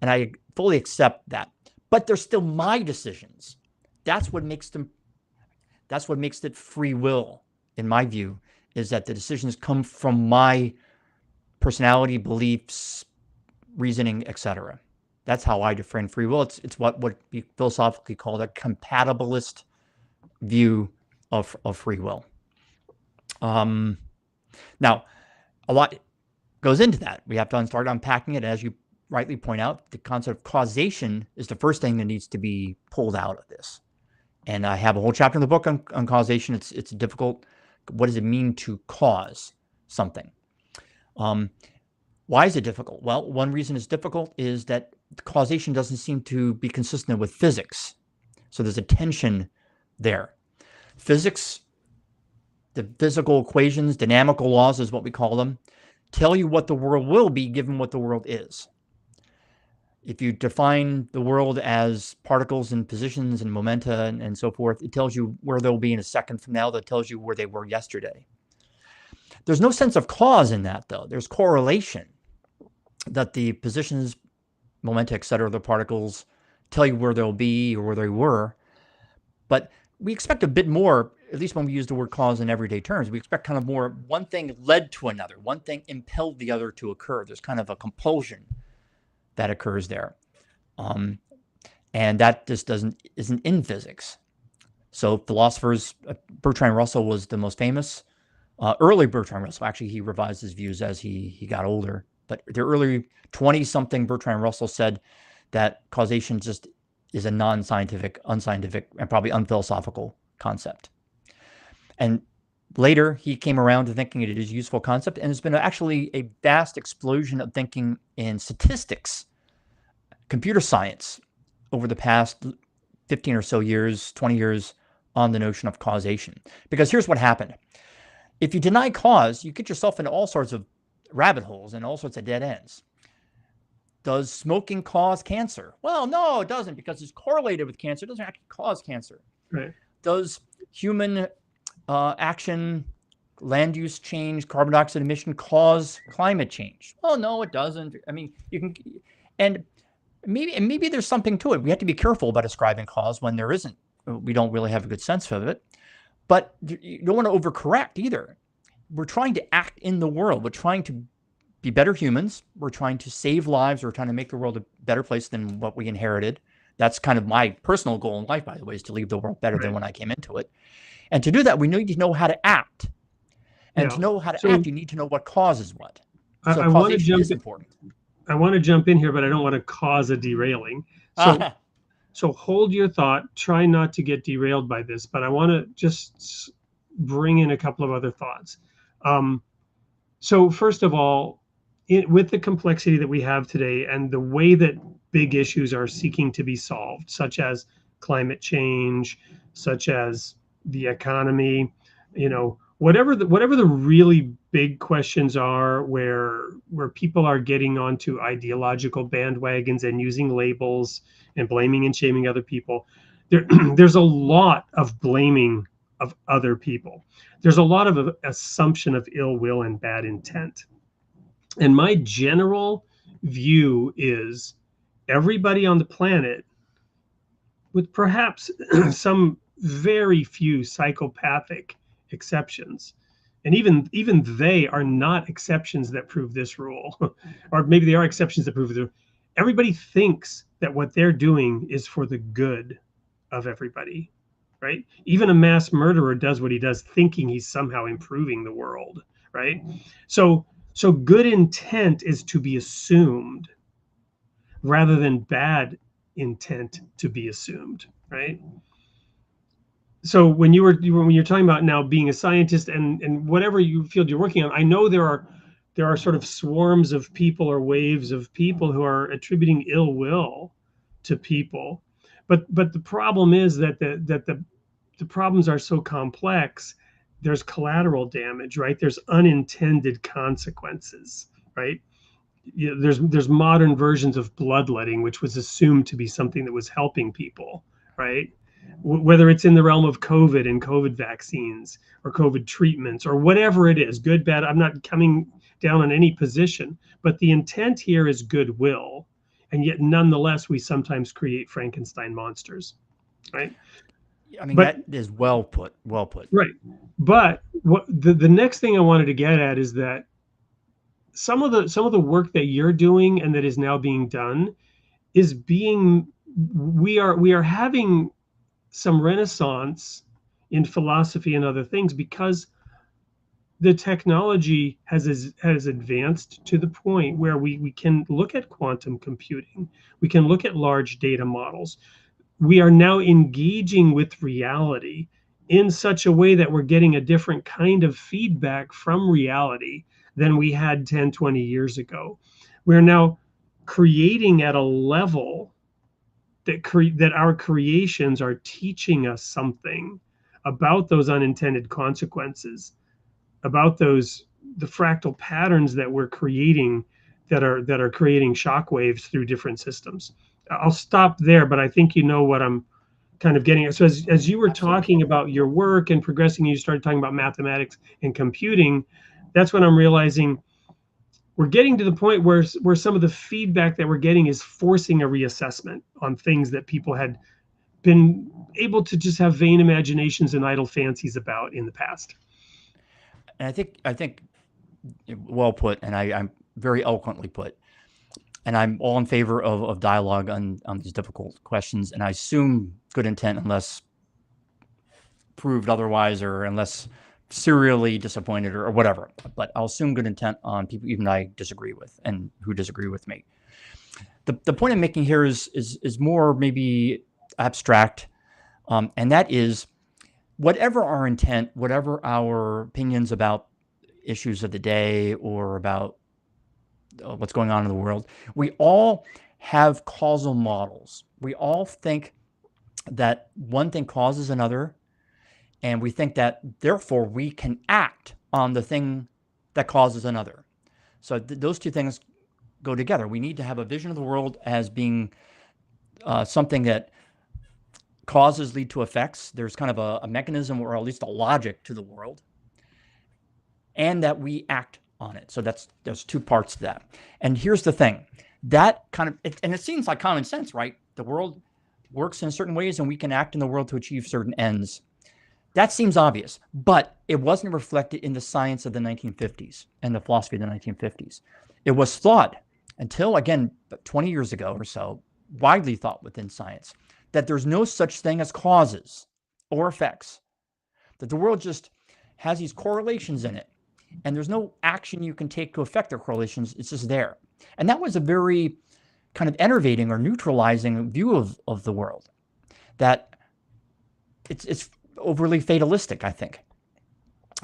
And I fully accept that. But they're still my decisions. That's what makes them. That's what makes it free will, in my view, is that the decisions come from my personality, beliefs, reasoning, etc. That's how I define free will. It's what would be philosophically called a compatibilist view of free will. Now, a lot goes into that. We have to start unpacking it. As you rightly point out, the concept of causation is the first thing that needs to be pulled out of this. And I have a whole chapter in the book on causation. It's difficult. What does it mean to cause something? Why is it difficult? Well, one reason it's difficult is that causation doesn't seem to be consistent with physics. So there's a tension there. Physics, the physical equations, dynamical laws is what we call them, tell you what the world will be given what the world is. If you define the world as particles and positions and momenta and so forth, it tells you where they'll be in a second from now. That tells you where they were yesterday. There's no sense of cause in that, though. There's correlation that the positions, momenta, etc., the particles tell you where they'll be or where they were. But we expect a bit more, at least when we use the word cause in everyday terms. We expect kind of more, one thing led to another. One thing impelled the other to occur. There's kind of a compulsion that occurs there. And that just isn't in physics. So philosophers, Bertrand Russell was the most famous. Early Bertrand Russell, actually, he revised his views as he got older. But the early 20-something Bertrand Russell said that causation just is a non-scientific, unscientific, and probably unphilosophical concept. And later, he came around to thinking it is a useful concept, and there's been actually a vast explosion of thinking in statistics, computer science, over the past 15 or so years, 20 years, on the notion of causation. Because here's what happened. If you deny cause, you get yourself into all sorts of rabbit holes and all sorts of dead ends. Does smoking cause cancer? Well, no, it doesn't, because it's correlated with cancer. It doesn't actually cause cancer. Right. Does human action, land use change, carbon dioxide emission cause climate change? Oh, no, it doesn't. I mean, you can, and maybe there's something to it. We have to be careful about ascribing cause when there isn't. We don't really have a good sense of it. But you don't want to overcorrect either. We're trying to act in the world. We're trying to be better humans. We're trying to save lives. We're trying to make the world a better place than what we inherited. That's kind of my personal goal in life, by the way, is to leave the world better than when I came into it. And to do that, we need to know how to act. And to know how to act, you need to know what causes what. So I want to causation is important. I want to jump in here, but I don't want to cause a derailing. So hold your thought. Try not to get derailed by this, but I want to just bring in a couple of other thoughts. So first of all, with the complexity that we have today and the way that big issues are seeking to be solved, such as climate change, such as the economy, whatever the really big questions are, where people are getting onto ideological bandwagons and using labels and blaming and shaming other people, there's a lot of blaming of other people. There's a lot of assumption of ill will and bad intent. And my general view is everybody on the planet, with perhaps some very few psychopathic exceptions, and even they are not exceptions that prove this rule, or maybe they are exceptions that prove it. Everybody thinks that what they're doing is for the good of everybody, right? Even a mass murderer does what he does thinking he's somehow improving the world, right? So good intent is to be assumed rather than bad intent to be assumed, right? So when you're talking about now being a scientist and whatever field you're working on, I know there are sort of swarms of people or waves of people who are attributing ill will to people, but the problem is that the problems are so complex. There's collateral damage, right? There's unintended consequences, right? There's modern versions of bloodletting, which was assumed to be something that was helping people, right? Whether it's in the realm of COVID and COVID vaccines or COVID treatments or whatever it is, good, bad, I'm not coming down on any position, but the intent here is goodwill. And yet nonetheless, we sometimes create Frankenstein monsters, right? I mean, But that is well put. Well put. right. But what the next thing I wanted to get at is that some of the work that you're doing and that is now being done is being we are having some renaissance in philosophy and other things because the technology has advanced to the point where we can look at quantum computing, we can look at large data models. We are now engaging with reality in such a way that we're getting a different kind of feedback from reality than we had 10, 20 years ago. We're now creating at a level that our creations are teaching us something about those unintended consequences, about the fractal patterns that we're creating that are creating shockwaves through different systems. I'll stop there, but I think you know what I'm kind of getting at. So as you were talking about your work and progressing, you started talking about mathematics and computing. That's when I'm realizing we're getting to the point where some of the feedback that we're getting is forcing a reassessment on things that people had been able to just have vain imaginations and idle fancies about in the past. And I think well put, and I'm very eloquently put. And I'm all in favor of dialogue on these difficult questions. And I assume good intent unless proved otherwise, or unless serially disappointed or whatever. But I'll assume good intent on people even I disagree with and who disagree with me. The point I'm making here is more maybe abstract, and that is whatever our intent, whatever our opinions about issues of the day or about what's going on in the world, we all have causal models. We all think that one thing causes another, and we think that therefore we can act on the thing that causes another. So those two things go together. We need to have a vision of the world as being something that causes lead to effects. There's kind of a mechanism or at least a logic to the world, and that we act on it. So there's two parts to that. And here's the thing, that kind of, and it seems like common sense, right? The world works in certain ways and we can act in the world to achieve certain ends. That seems obvious, but it wasn't reflected in the science of the 1950s and the philosophy of the 1950s. It was thought until, again, 20 years ago or so, widely thought within science, that there's no such thing as causes or effects, that the world just has these correlations in it. And there's no action you can take to affect their correlations. It's just there. And that was a very kind of enervating or neutralizing view of the world. That it's overly fatalistic, I think.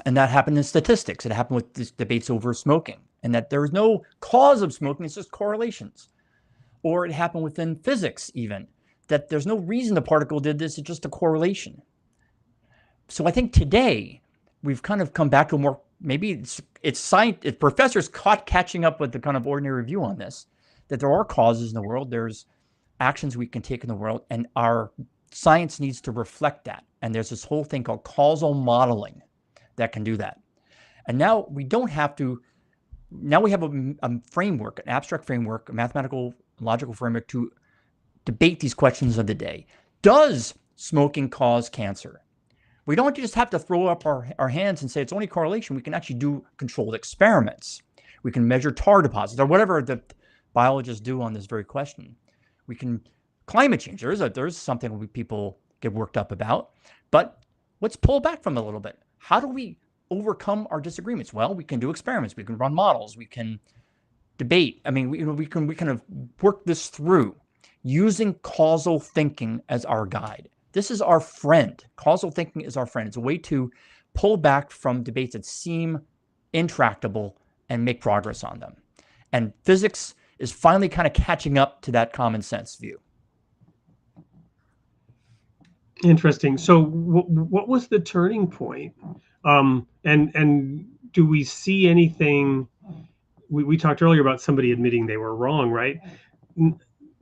And that happened in statistics. It happened with these debates over smoking. And that there was no cause of smoking, it's just correlations. Or it happened within physics even. That there's no reason the particle did this, it's just a correlation. So I think today, we've kind of come back to a more, maybe it's science, it's professors catching up with the kind of ordinary view on this, that there are causes in the world, there's actions we can take in the world, and our science needs to reflect that. And there's this whole thing called causal modeling that can do that. And now we don't have to, now we have a framework, an abstract framework, a mathematical, logical framework to debate these questions of the day. Does smoking cause cancer? We don't just have to throw up our hands and say it's only correlation. We can actually do controlled experiments. We can measure tar deposits or whatever the biologists do on this very question. We can climate change. There's something people get worked up about, but let's pull back from it a little bit. How do we overcome our disagreements? Well, we can do experiments. We can run models. We can debate. I mean, we can kind of work this through using causal thinking as our guide. This is our friend. Causal thinking is our friend. It's a way to pull back from debates that seem intractable and make progress on them. And physics is finally kind of catching up to that common sense view. Interesting. So what was the turning point? And do we see anything? We talked earlier about somebody admitting they were wrong, right?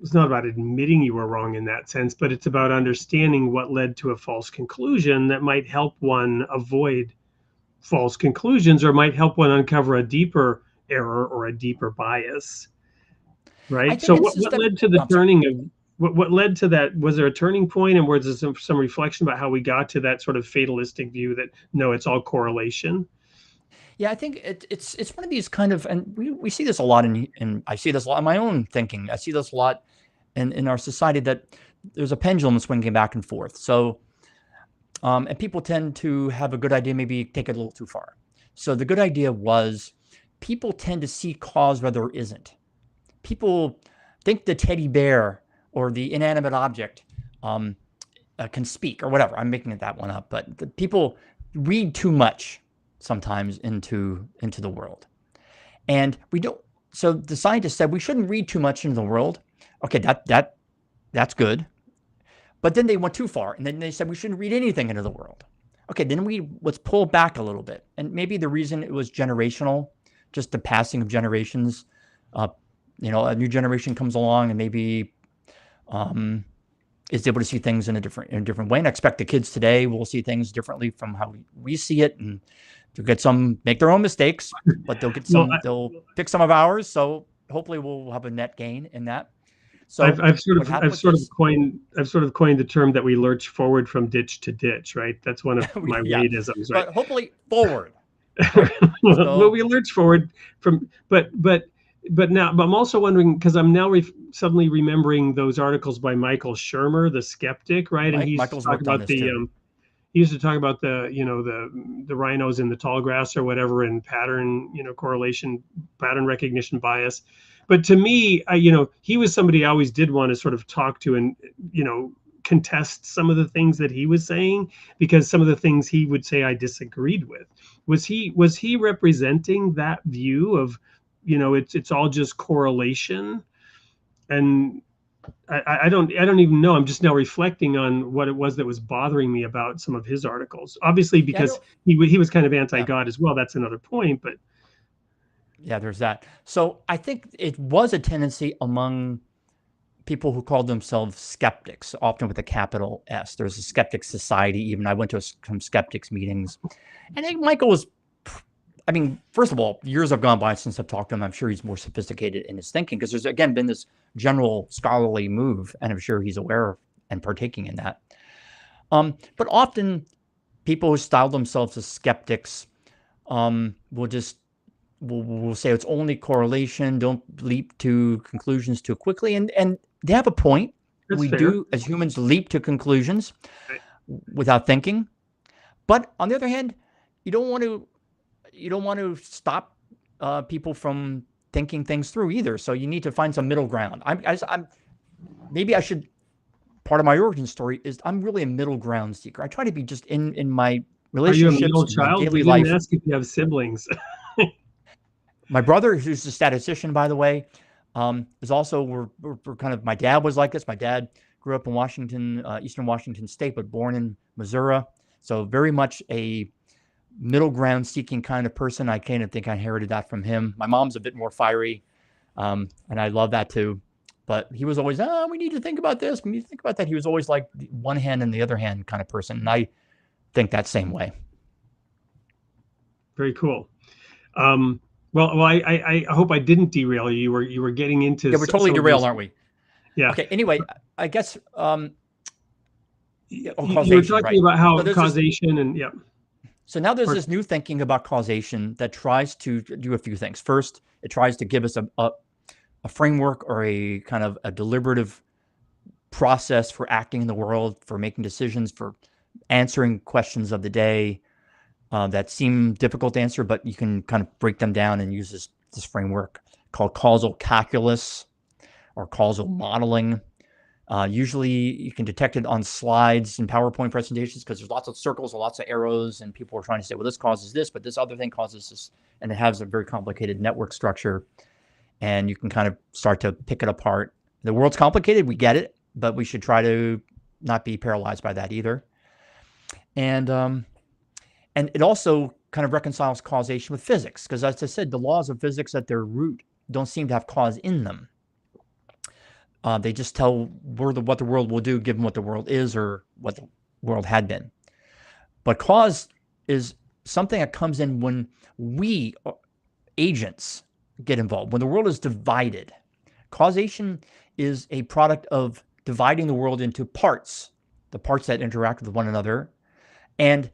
It's not about admitting you were wrong in that sense, but it's about understanding what led to a false conclusion that might help one avoid false conclusions or might help one uncover a deeper error or a deeper bias, right? So what led to the turning of, what led to that? Was there a turning point, and was there some reflection about how we got to that sort of fatalistic view that no, it's all correlation? Yeah, I think it's one of these kind of, and we see this a lot in I see this a lot in my own thinking. I see this a lot in our society, that there's a pendulum swinging back and forth. So, and people tend to have a good idea, maybe take it a little too far. So the good idea was, people tend to see cause where there isn't. People think the teddy bear or the inanimate object can speak or whatever. I'm making that one up, but the people read too much sometimes into the world, and we don't. So the scientists said we shouldn't read too much into the world. Okay, that's good, but then they went too far, and then they said we shouldn't read anything into the world. Okay, then let's pull back a little bit, and maybe the reason it was generational, just the passing of generations. A new generation comes along and maybe is able to see things in a different way. And I expect the kids today will see things differently from how we see it, and they'll get make their own mistakes, but they'll get some. They'll pick some of ours. So hopefully we'll have a net gain in that. So I've sort of coined the term that we lurch forward from ditch to ditch, right? That's one of my Wadeisms, right? But hopefully forward. Well, we lurch forward from, but I'm also wondering, because I'm now suddenly remembering those articles by Michael Shermer, the skeptic, right? And he's talking about he used to talk about the rhinos in the tall grass or whatever, and pattern, correlation, pattern recognition bias. But to me, he was somebody I always did want to sort of talk to and, contest some of the things that he was saying, because some of the things he would say I disagreed with. Was he representing that view of, it's all just correlation? And I don't even know. I'm just now reflecting on what it was that was bothering me about some of his articles. Obviously, because he was kind of anti-God as well. That's another point, but. Yeah, there's that. So I think it was a tendency among people who called themselves skeptics, often with a capital S. There's a skeptic society. Even I went to some skeptics meetings, and I think Michael was. I mean, first of all, years have gone by since I've talked to him. I'm sure he's more sophisticated in his thinking, because there's, again, been this general scholarly move, and I'm sure he's aware of and partaking in that. But often people who style themselves as skeptics will say it's only correlation, don't leap to conclusions too quickly. And they have a point. That's we fair. do, as humans, leap to conclusions without thinking. But on the other hand, you don't want to stop people from thinking things through either. So you need to find some middle ground. Maybe I should, part of my origin story is I'm really a middle ground seeker. I try to be just in my relationships. Are you a middle child? Daily We didn't life. ask if you have siblings. My brother, who's a statistician, by the way, is also, we're kind of, my dad was like this. My dad grew up in Washington, Eastern Washington State, but born in Missouri. So very much a middle ground seeking kind of person. I kind of think I inherited that from him. My mom's a bit more fiery, and I love that too. But he was always, we need to think about this. We need to think about that. He was always like one hand and the other hand kind of person. And I think that same way. Very cool. Well, I hope I didn't derail you. You were getting into. Yeah, we're totally derailed, aren't we? Yeah. Okay. Anyway, I guess you were talking about how causation and yeah. So now there's this new thinking about causation that tries to do a few things. First, it tries to give us a framework or a kind of a deliberative process for acting in the world, for making decisions, for answering questions of the day that seem difficult to answer, but you can kind of break them down and use this framework called causal calculus or causal modeling. Usually you can detect it on slides and PowerPoint presentations, because there's lots of circles and lots of arrows, and people are trying to say, well, this causes this, but this other thing causes this. And it has a very complicated network structure, and you can kind of start to pick it apart. The world's complicated, we get it, but we should try to not be paralyzed by that either. And it also kind of reconciles causation with physics, because as I said, the laws of physics at their root don't seem to have cause in them. They just tell what the world will do given what the world is or what the world had been. But cause is something that comes in when we, agents, get involved. When the world is divided, causation is a product of dividing the world into parts, the parts that interact with one another, and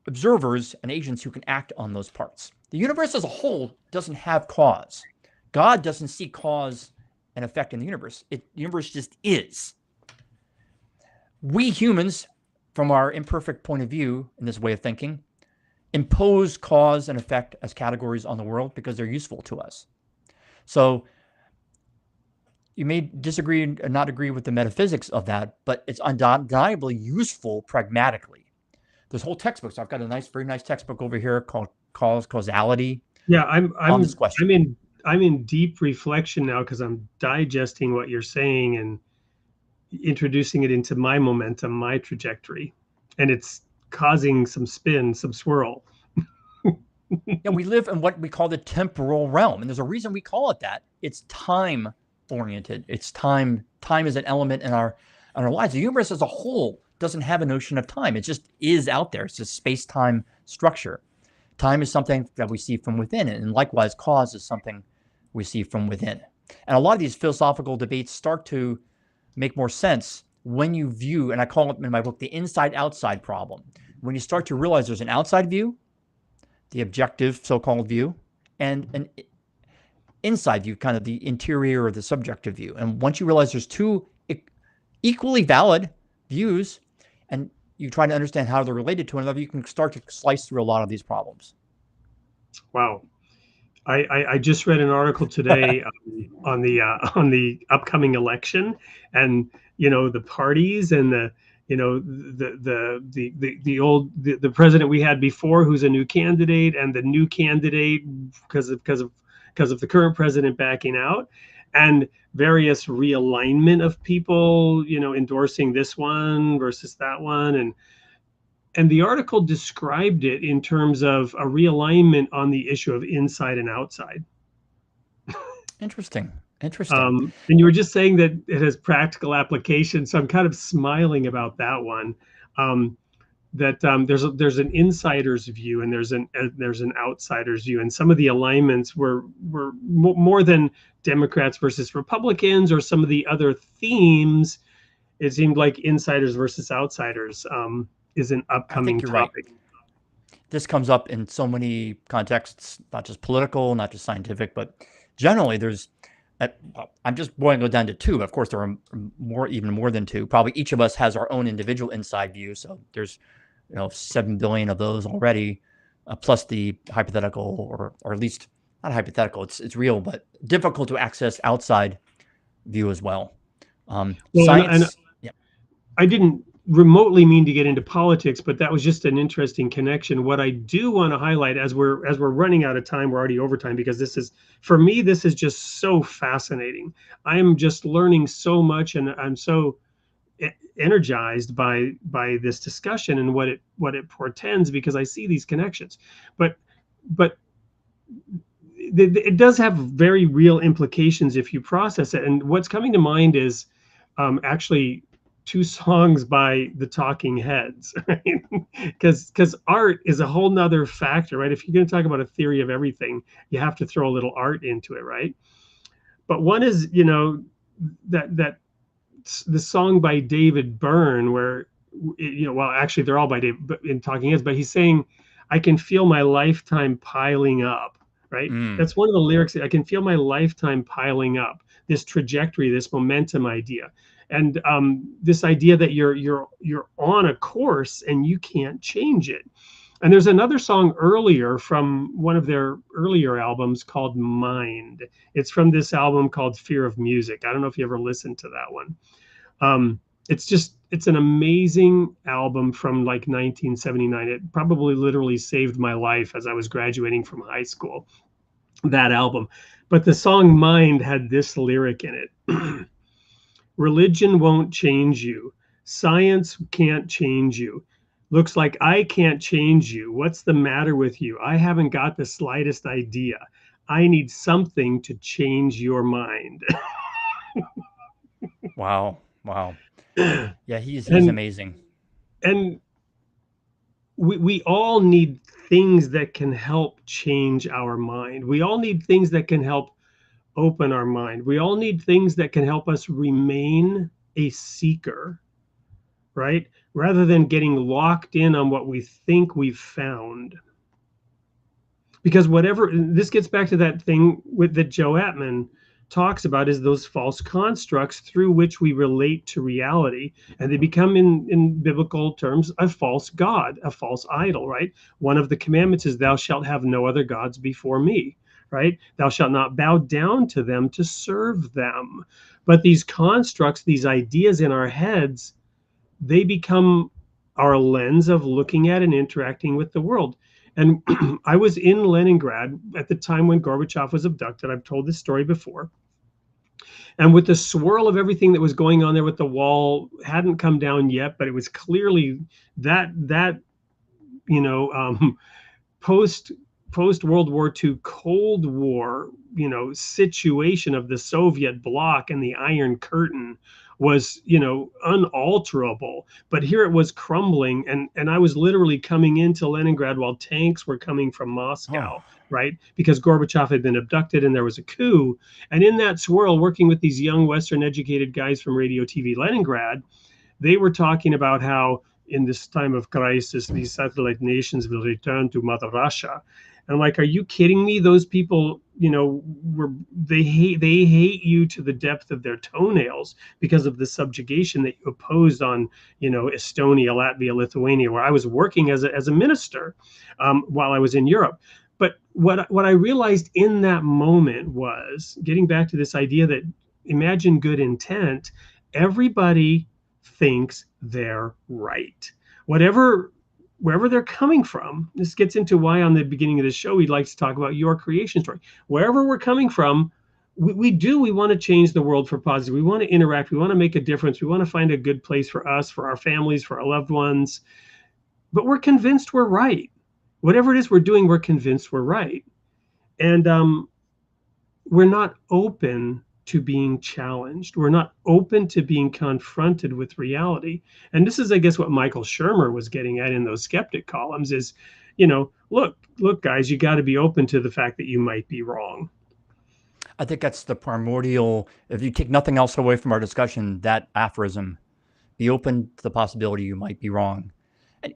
observers and agents who can act on those parts. The universe as a whole doesn't have cause. God doesn't see cause and effect in the universe. The universe just is. We humans, from our imperfect point of view in this way of thinking, impose cause and effect as categories on the world because they're useful to us. So you may disagree and not agree with the metaphysics of that, but it's undeniably useful pragmatically. There's whole textbooks. I've got a very nice textbook over here called Causality. Yeah, on this question. I'm in deep reflection now because I'm digesting what you're saying and introducing it into my momentum, my trajectory, and it's causing some spin, some swirl. Yeah, we live in what we call the temporal realm, and there's a reason we call it that. It's time oriented. It's time. Time is an element in our lives. The universe as a whole doesn't have a notion of time. It just is out there. It's a space-time structure. Time is something that we see from within, and likewise, cause is something we see from within. And a lot of these philosophical debates start to make more sense when you view, and I call it in my book, the inside-outside problem. When you start to realize there's an outside view, the objective so-called view, and an inside view, kind of the interior or the subjective view. And once you realize there's two equally valid views, and you try to understand how they're related to one another, you can start to slice through a lot of these problems. Wow. I just read an article today on the upcoming election, and the parties and the president we had before, who's a new candidate, and the new candidate because of the current president backing out, and various realignment of people, endorsing this one versus that one, and the article described it in terms of a realignment on the issue of inside and outside. Interesting. And you were just saying that it has practical application, so I'm kind of smiling about that one. There's an insider's view and there's an outsider's view, and some of the alignments were more than Democrats versus Republicans or some of the other themes. It seemed like insiders versus outsiders is an upcoming topic. Right. This comes up in so many contexts, not just political, not just scientific, but generally I'm just boiling it down to two. Of course, there are even more than two. Probably each of us has our own individual inside view. So there's 7 billion of those already, plus the hypothetical, or at least not hypothetical. It's real, but difficult to access outside view as well. Science. I didn't remotely mean to get into politics, but that was just an interesting connection. What I do want to highlight, as we're running out of time, we're already over time, because this is just so fascinating. I am just learning so much, and I'm so energized by this discussion and what it portends, because I see these connections. But it does have very real implications if you process it. And what's coming to mind is actually 2 songs by the Talking Heads, right? Because art is a whole nother factor, right? If you're going to talk about a theory of everything, you have to throw a little art into it, right? But one is, that the song by David Byrne, where, well, actually they're all by David in Talking Heads, but he's saying, "I can feel my lifetime piling up," right? That's one of the lyrics. I can feel my lifetime piling up, this trajectory, this momentum idea. And this idea that you're on a course and you can't change it. And there's another song earlier from one of their earlier albums called Mind. It's from this album called Fear of Music. I don't know if you ever listened to that one. It's an amazing album from like 1979. It probably literally saved my life as I was graduating from high school, that album. But the song Mind had this lyric in it. "Religion won't change you. Science can't change you. Looks like I can't change you. What's the matter with you? I haven't got the slightest idea. I need something to change your mind." Wow. Yeah, he's amazing. And we all need things that can help change our mind. We all need things that can help open our mind. We all need things that can help us remain a seeker, right? Rather than getting locked in on what we think we've found. Because whatever, this gets back to that thing with that Joe Atman talks about, is those false constructs through which we relate to reality, and they become in biblical terms a false god, a false idol, right? One of the commandments is thou shalt have no other gods before me, right? Thou shalt not bow down to them to serve them. But these constructs, these ideas in our heads, they become our lens of looking at and interacting with the world. And I was in Leningrad at the time when Gorbachev was abducted. I've told this story before. And with the swirl of everything that was going on there with the wall hadn't come down yet, but it was clearly that post World War II Cold War situation of the Soviet bloc and the Iron Curtain was unalterable. But here it was crumbling, and I was literally coming into Leningrad while tanks were coming from Moscow, right? Because Gorbachev had been abducted and there was a coup. And in that swirl, working with these young Western educated guys from Radio TV Leningrad, they were talking about how in this time of crisis, these satellite nations will return to Mother Russia. And I'm like, are you kidding me? Those people, they hate you to the depth of their toenails because of the subjugation that you opposed on, Estonia, Latvia, Lithuania, where I was working as a minister while I was in Europe. But what I realized in that moment was, getting back to this idea that imagine good intent, everybody thinks they're right. Wherever they're coming from, this gets into why on the beginning of the show we'd like to talk about your creation story. Wherever we're coming from, we want to change the world for positive. We want to interact. We want to make a difference. We want to find a good place for us, for our families, for our loved ones. But we're convinced we're right. Whatever it is we're doing, we're convinced we're right. And we're not open to being challenged. We're not open to being confronted with reality. And this is, I guess, what Michael Shermer was getting at in those skeptic columns is, look, guys, you got to be open to the fact that you might be wrong. I think that's the primordial, if you take nothing else away from our discussion, that aphorism, be open to the possibility you might be wrong.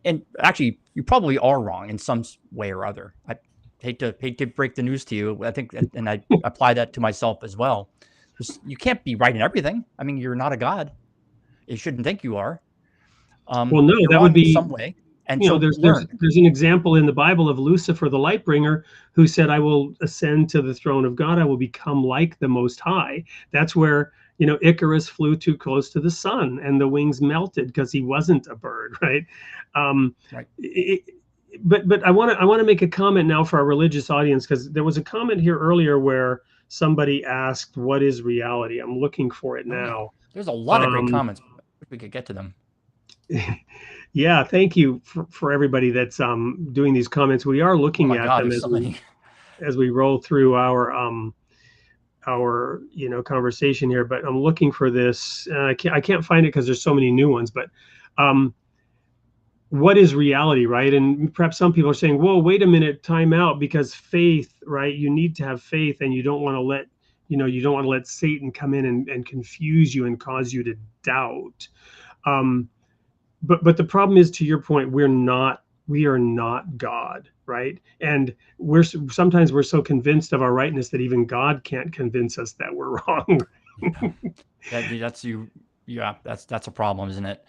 And actually, you probably are wrong in some way or other. I hate to break the news to you. I think, and I apply that to myself as well. You can't be right in everything. I mean, you're not a god. You shouldn't think you are. Well, no, that would be some way. And there's an example in the Bible of Lucifer, the light bringer, who said, "I will ascend to the throne of God. I will become like the Most High." That's where Icarus flew too close to the sun and the wings melted because he wasn't a bird, right? Right. But I want to make a comment now for our religious audience, because there was a comment here earlier where somebody asked, "What is reality?" I'm looking for it now. There's a lot of great comments. If we could get to them. Yeah, thank you for everybody that's doing these comments. We are looking at them as we roll through our conversation here. But I'm looking for this. I can't find it because there's so many new ones. But what is reality, right? And perhaps some people are saying, whoa, wait a minute, time out, because faith, right? You need to have faith, and you don't want to let Satan come in and confuse you and cause you to doubt. But the problem is, to your point, we are not God, right? And sometimes we're so convinced of our rightness that even God can't convince us that we're wrong. That's a problem, isn't it?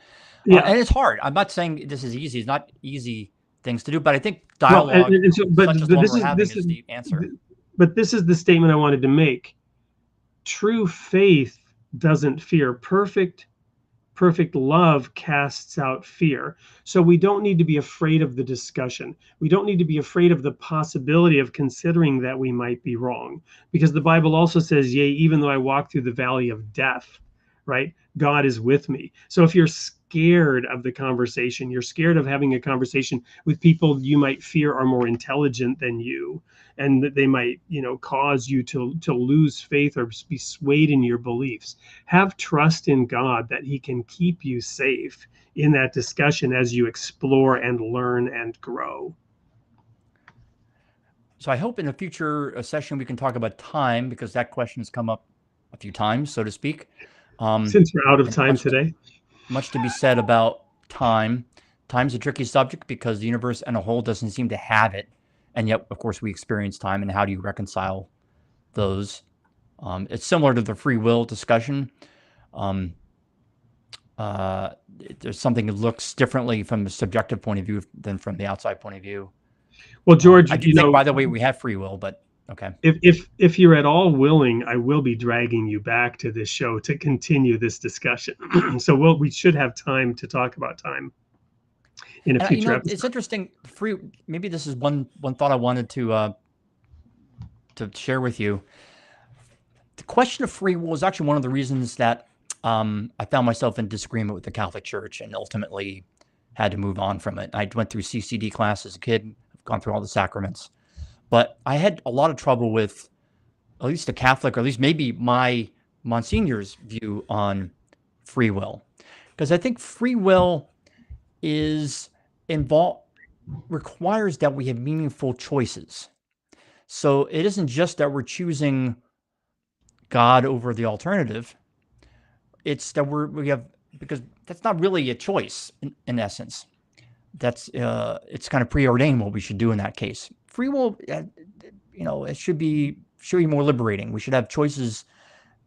Yeah, and it's hard. I'm not saying this is easy. It's not easy things to do, but I think dialogue, such as the one we're having, is the answer. But this is the statement I wanted to make. True faith doesn't fear. Perfect love casts out fear. So we don't need to be afraid of the discussion. We don't need to be afraid of the possibility of considering that we might be wrong, because the Bible also says, yea, even though I walk through the valley of death, right? God is with me. So if you're scared of the conversation, you're scared of having a conversation with people you might fear are more intelligent than you, and that they might, cause you to lose faith or be swayed in your beliefs, have trust in God that he can keep you safe in that discussion as you explore and learn and grow. So I hope in a future session we can talk about time, because that question has come up a few times, so to speak. Since we're out of And time today. much to be said about time. Time's a tricky subject because the universe as a whole doesn't seem to have it. And yet, of course, we experience time. And how do you reconcile those? It's similar to the free will discussion. Um, there's something that looks differently from a subjective point of view than from the outside point of view. Well, George, I do think, by the way, we have free will, but okay. If you're at all willing, I will be dragging you back to this show to continue this discussion. So we should have time to talk about time in a future episode. It's interesting. Maybe this is one thought I wanted to share with you. The question of free will is actually one of the reasons that I found myself in disagreement with the Catholic Church and ultimately had to move on from it. I went through CCD class as a kid, I've gone through all the sacraments, but I had a lot of trouble with at least the Catholic, or at least maybe my Monsignor's view on free will. Because I think free will requires that we have meaningful choices. So it isn't just that we're choosing God over the alternative. It's that we have, because that's not really a choice in essence. That's it's kind of preordained what we should do in that case. Free will, it should be more liberating. We should have choices,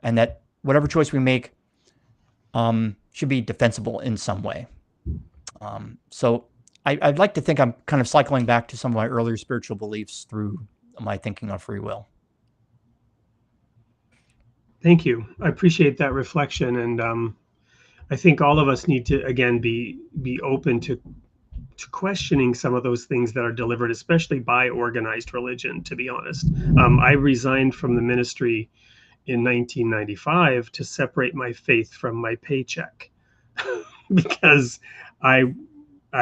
and that whatever choice we make should be defensible in some way. So I'd like to think I'm kind of cycling back to some of my earlier spiritual beliefs through my thinking on free will. Thank you. I appreciate that reflection, and I think all of us need to again be open to questioning some of those things that are delivered, especially by organized religion. To be honest, I resigned from the ministry in 1995 to separate my faith from my paycheck because I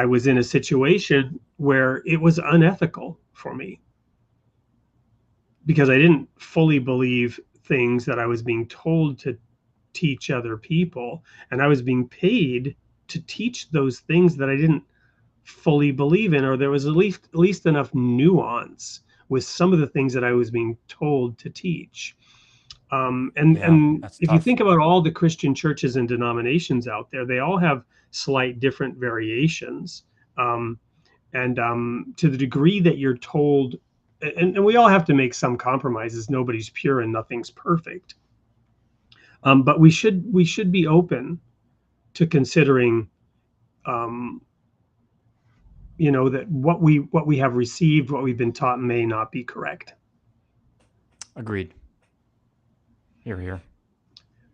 was in a situation where it was unethical for me because I didn't fully believe things that I was being told to teach other people, and I was being paid to teach those things that I didn't fully believe in, or there was at least enough nuance with some of the things that I was being told to teach. And if you think about all the Christian churches and denominations out there, they all have slight different variations. To the degree that you're told, and we all have to make some compromises. Nobody's pure and nothing's perfect. But we should be open to considering, that what we have received, what we've been taught, may not be correct. Agreed. Here.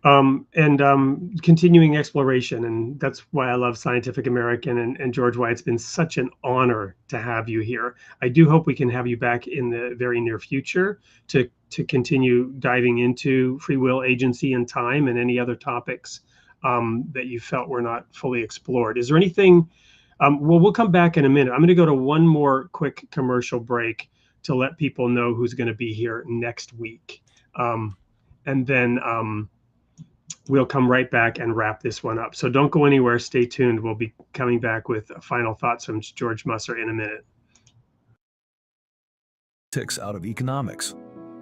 Continuing exploration, and that's why I love Scientific American, and George, why it's been such an honor to have you here. I do hope we can have you back in the very near future to continue diving into free will, agency, and time, and any other topics that you felt were not fully explored. Is there anything? We'll come back in a minute. I'm going to go to one more quick commercial break to let people know who's going to be here next week. And then we'll come right back and wrap this one up. So don't go anywhere. Stay tuned. We'll be coming back with final thoughts from George Musser in a minute. Out of economics.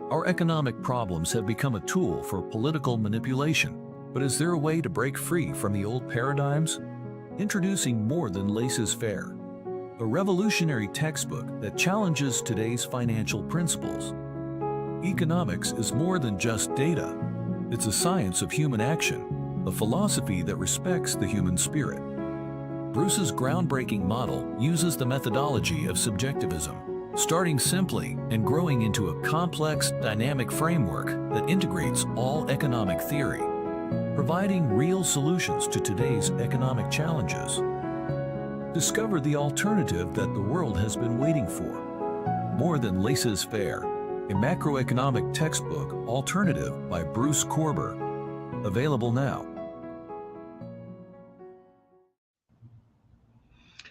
Our economic problems have become a tool for political manipulation. But is there a way to break free from the old paradigms? Introducing More Than Laissez-Faire, a revolutionary textbook that challenges today's financial principles. Economics is more than just data. It's a science of human action, a philosophy that respects the human spirit. Bruce's groundbreaking model uses the methodology of subjectivism, starting simply and growing into a complex, dynamic framework that integrates all economic theory, providing real solutions to today's economic challenges. Discover the alternative that the world has been waiting for. More Than Laissez-Faire, a macroeconomic textbook alternative by Bruce Korber. Available now.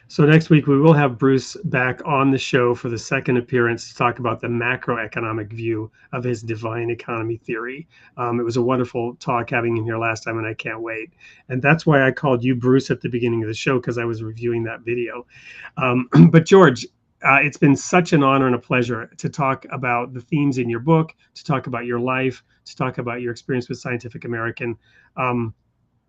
So next week we will have Bruce back on the show for the second appearance to talk about the macroeconomic view of his divine economy theory. It was a wonderful talk having him here last time, and I can't wait. And that's why I called you Bruce at the beginning of the show, because I was reviewing that video. But George, It's been such an honor and a pleasure to talk about the themes in your book, to talk about your life, to talk about your experience with Scientific American.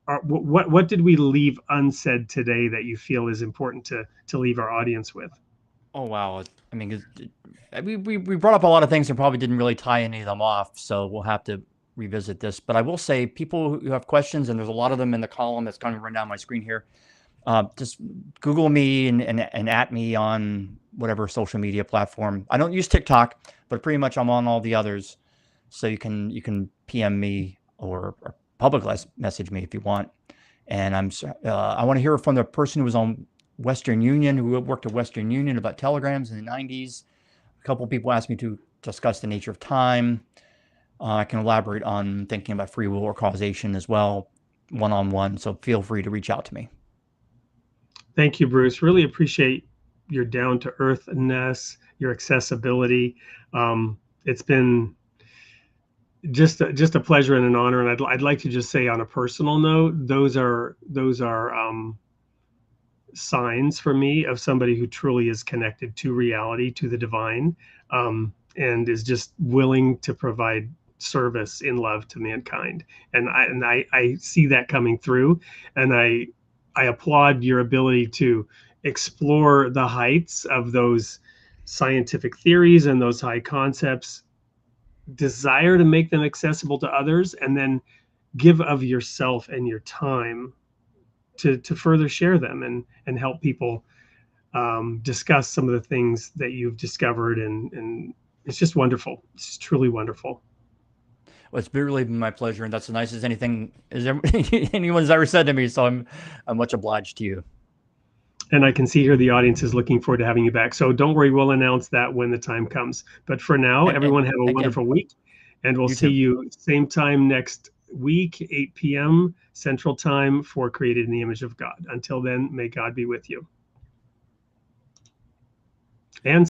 What did we leave unsaid today that you feel is important to leave our audience with? Oh, wow. I mean, we brought up a lot of things and probably didn't really tie any of them off, so we'll have to revisit this. But I will say, people who have questions, and there's a lot of them in the column that's kind of run down my screen here, just Google me and at me on whatever social media platform. I don't use TikTok, but pretty much I'm on all the others. So you can PM me or public message me if you want. And I want to hear from the person who was on Western Union, who worked at Western Union about telegrams in the 90s. A couple of people asked me to discuss the nature of time. I can elaborate on thinking about free will or causation as well, one-on-one. So feel free to reach out to me. Thank you, Bruce. Really appreciate your down-to-earthness, your accessibility. It's been just a pleasure and an honor. And I'd like to just say, on a personal note, those are signs for me of somebody who truly is connected to reality, to the divine, and is just willing to provide service in love to mankind. And I see that coming through, and I applaud your ability to explore the heights of those scientific theories and those high concepts, desire to make them accessible to others, and then give of yourself and your time to further share them and help people discuss some of the things that you've discovered. And it's just wonderful. It's truly wonderful. Well, it's really been my pleasure, and that's the nicest anything anyone's ever said to me. So I'm much obliged to you. And I can see here the audience is looking forward to having you back. So don't worry, we'll announce that when the time comes. But for now, everyone have a wonderful week, and we'll see you same time next week, 8 p.m. Central Time, for Created in the Image of God. Until then, may God be with you. And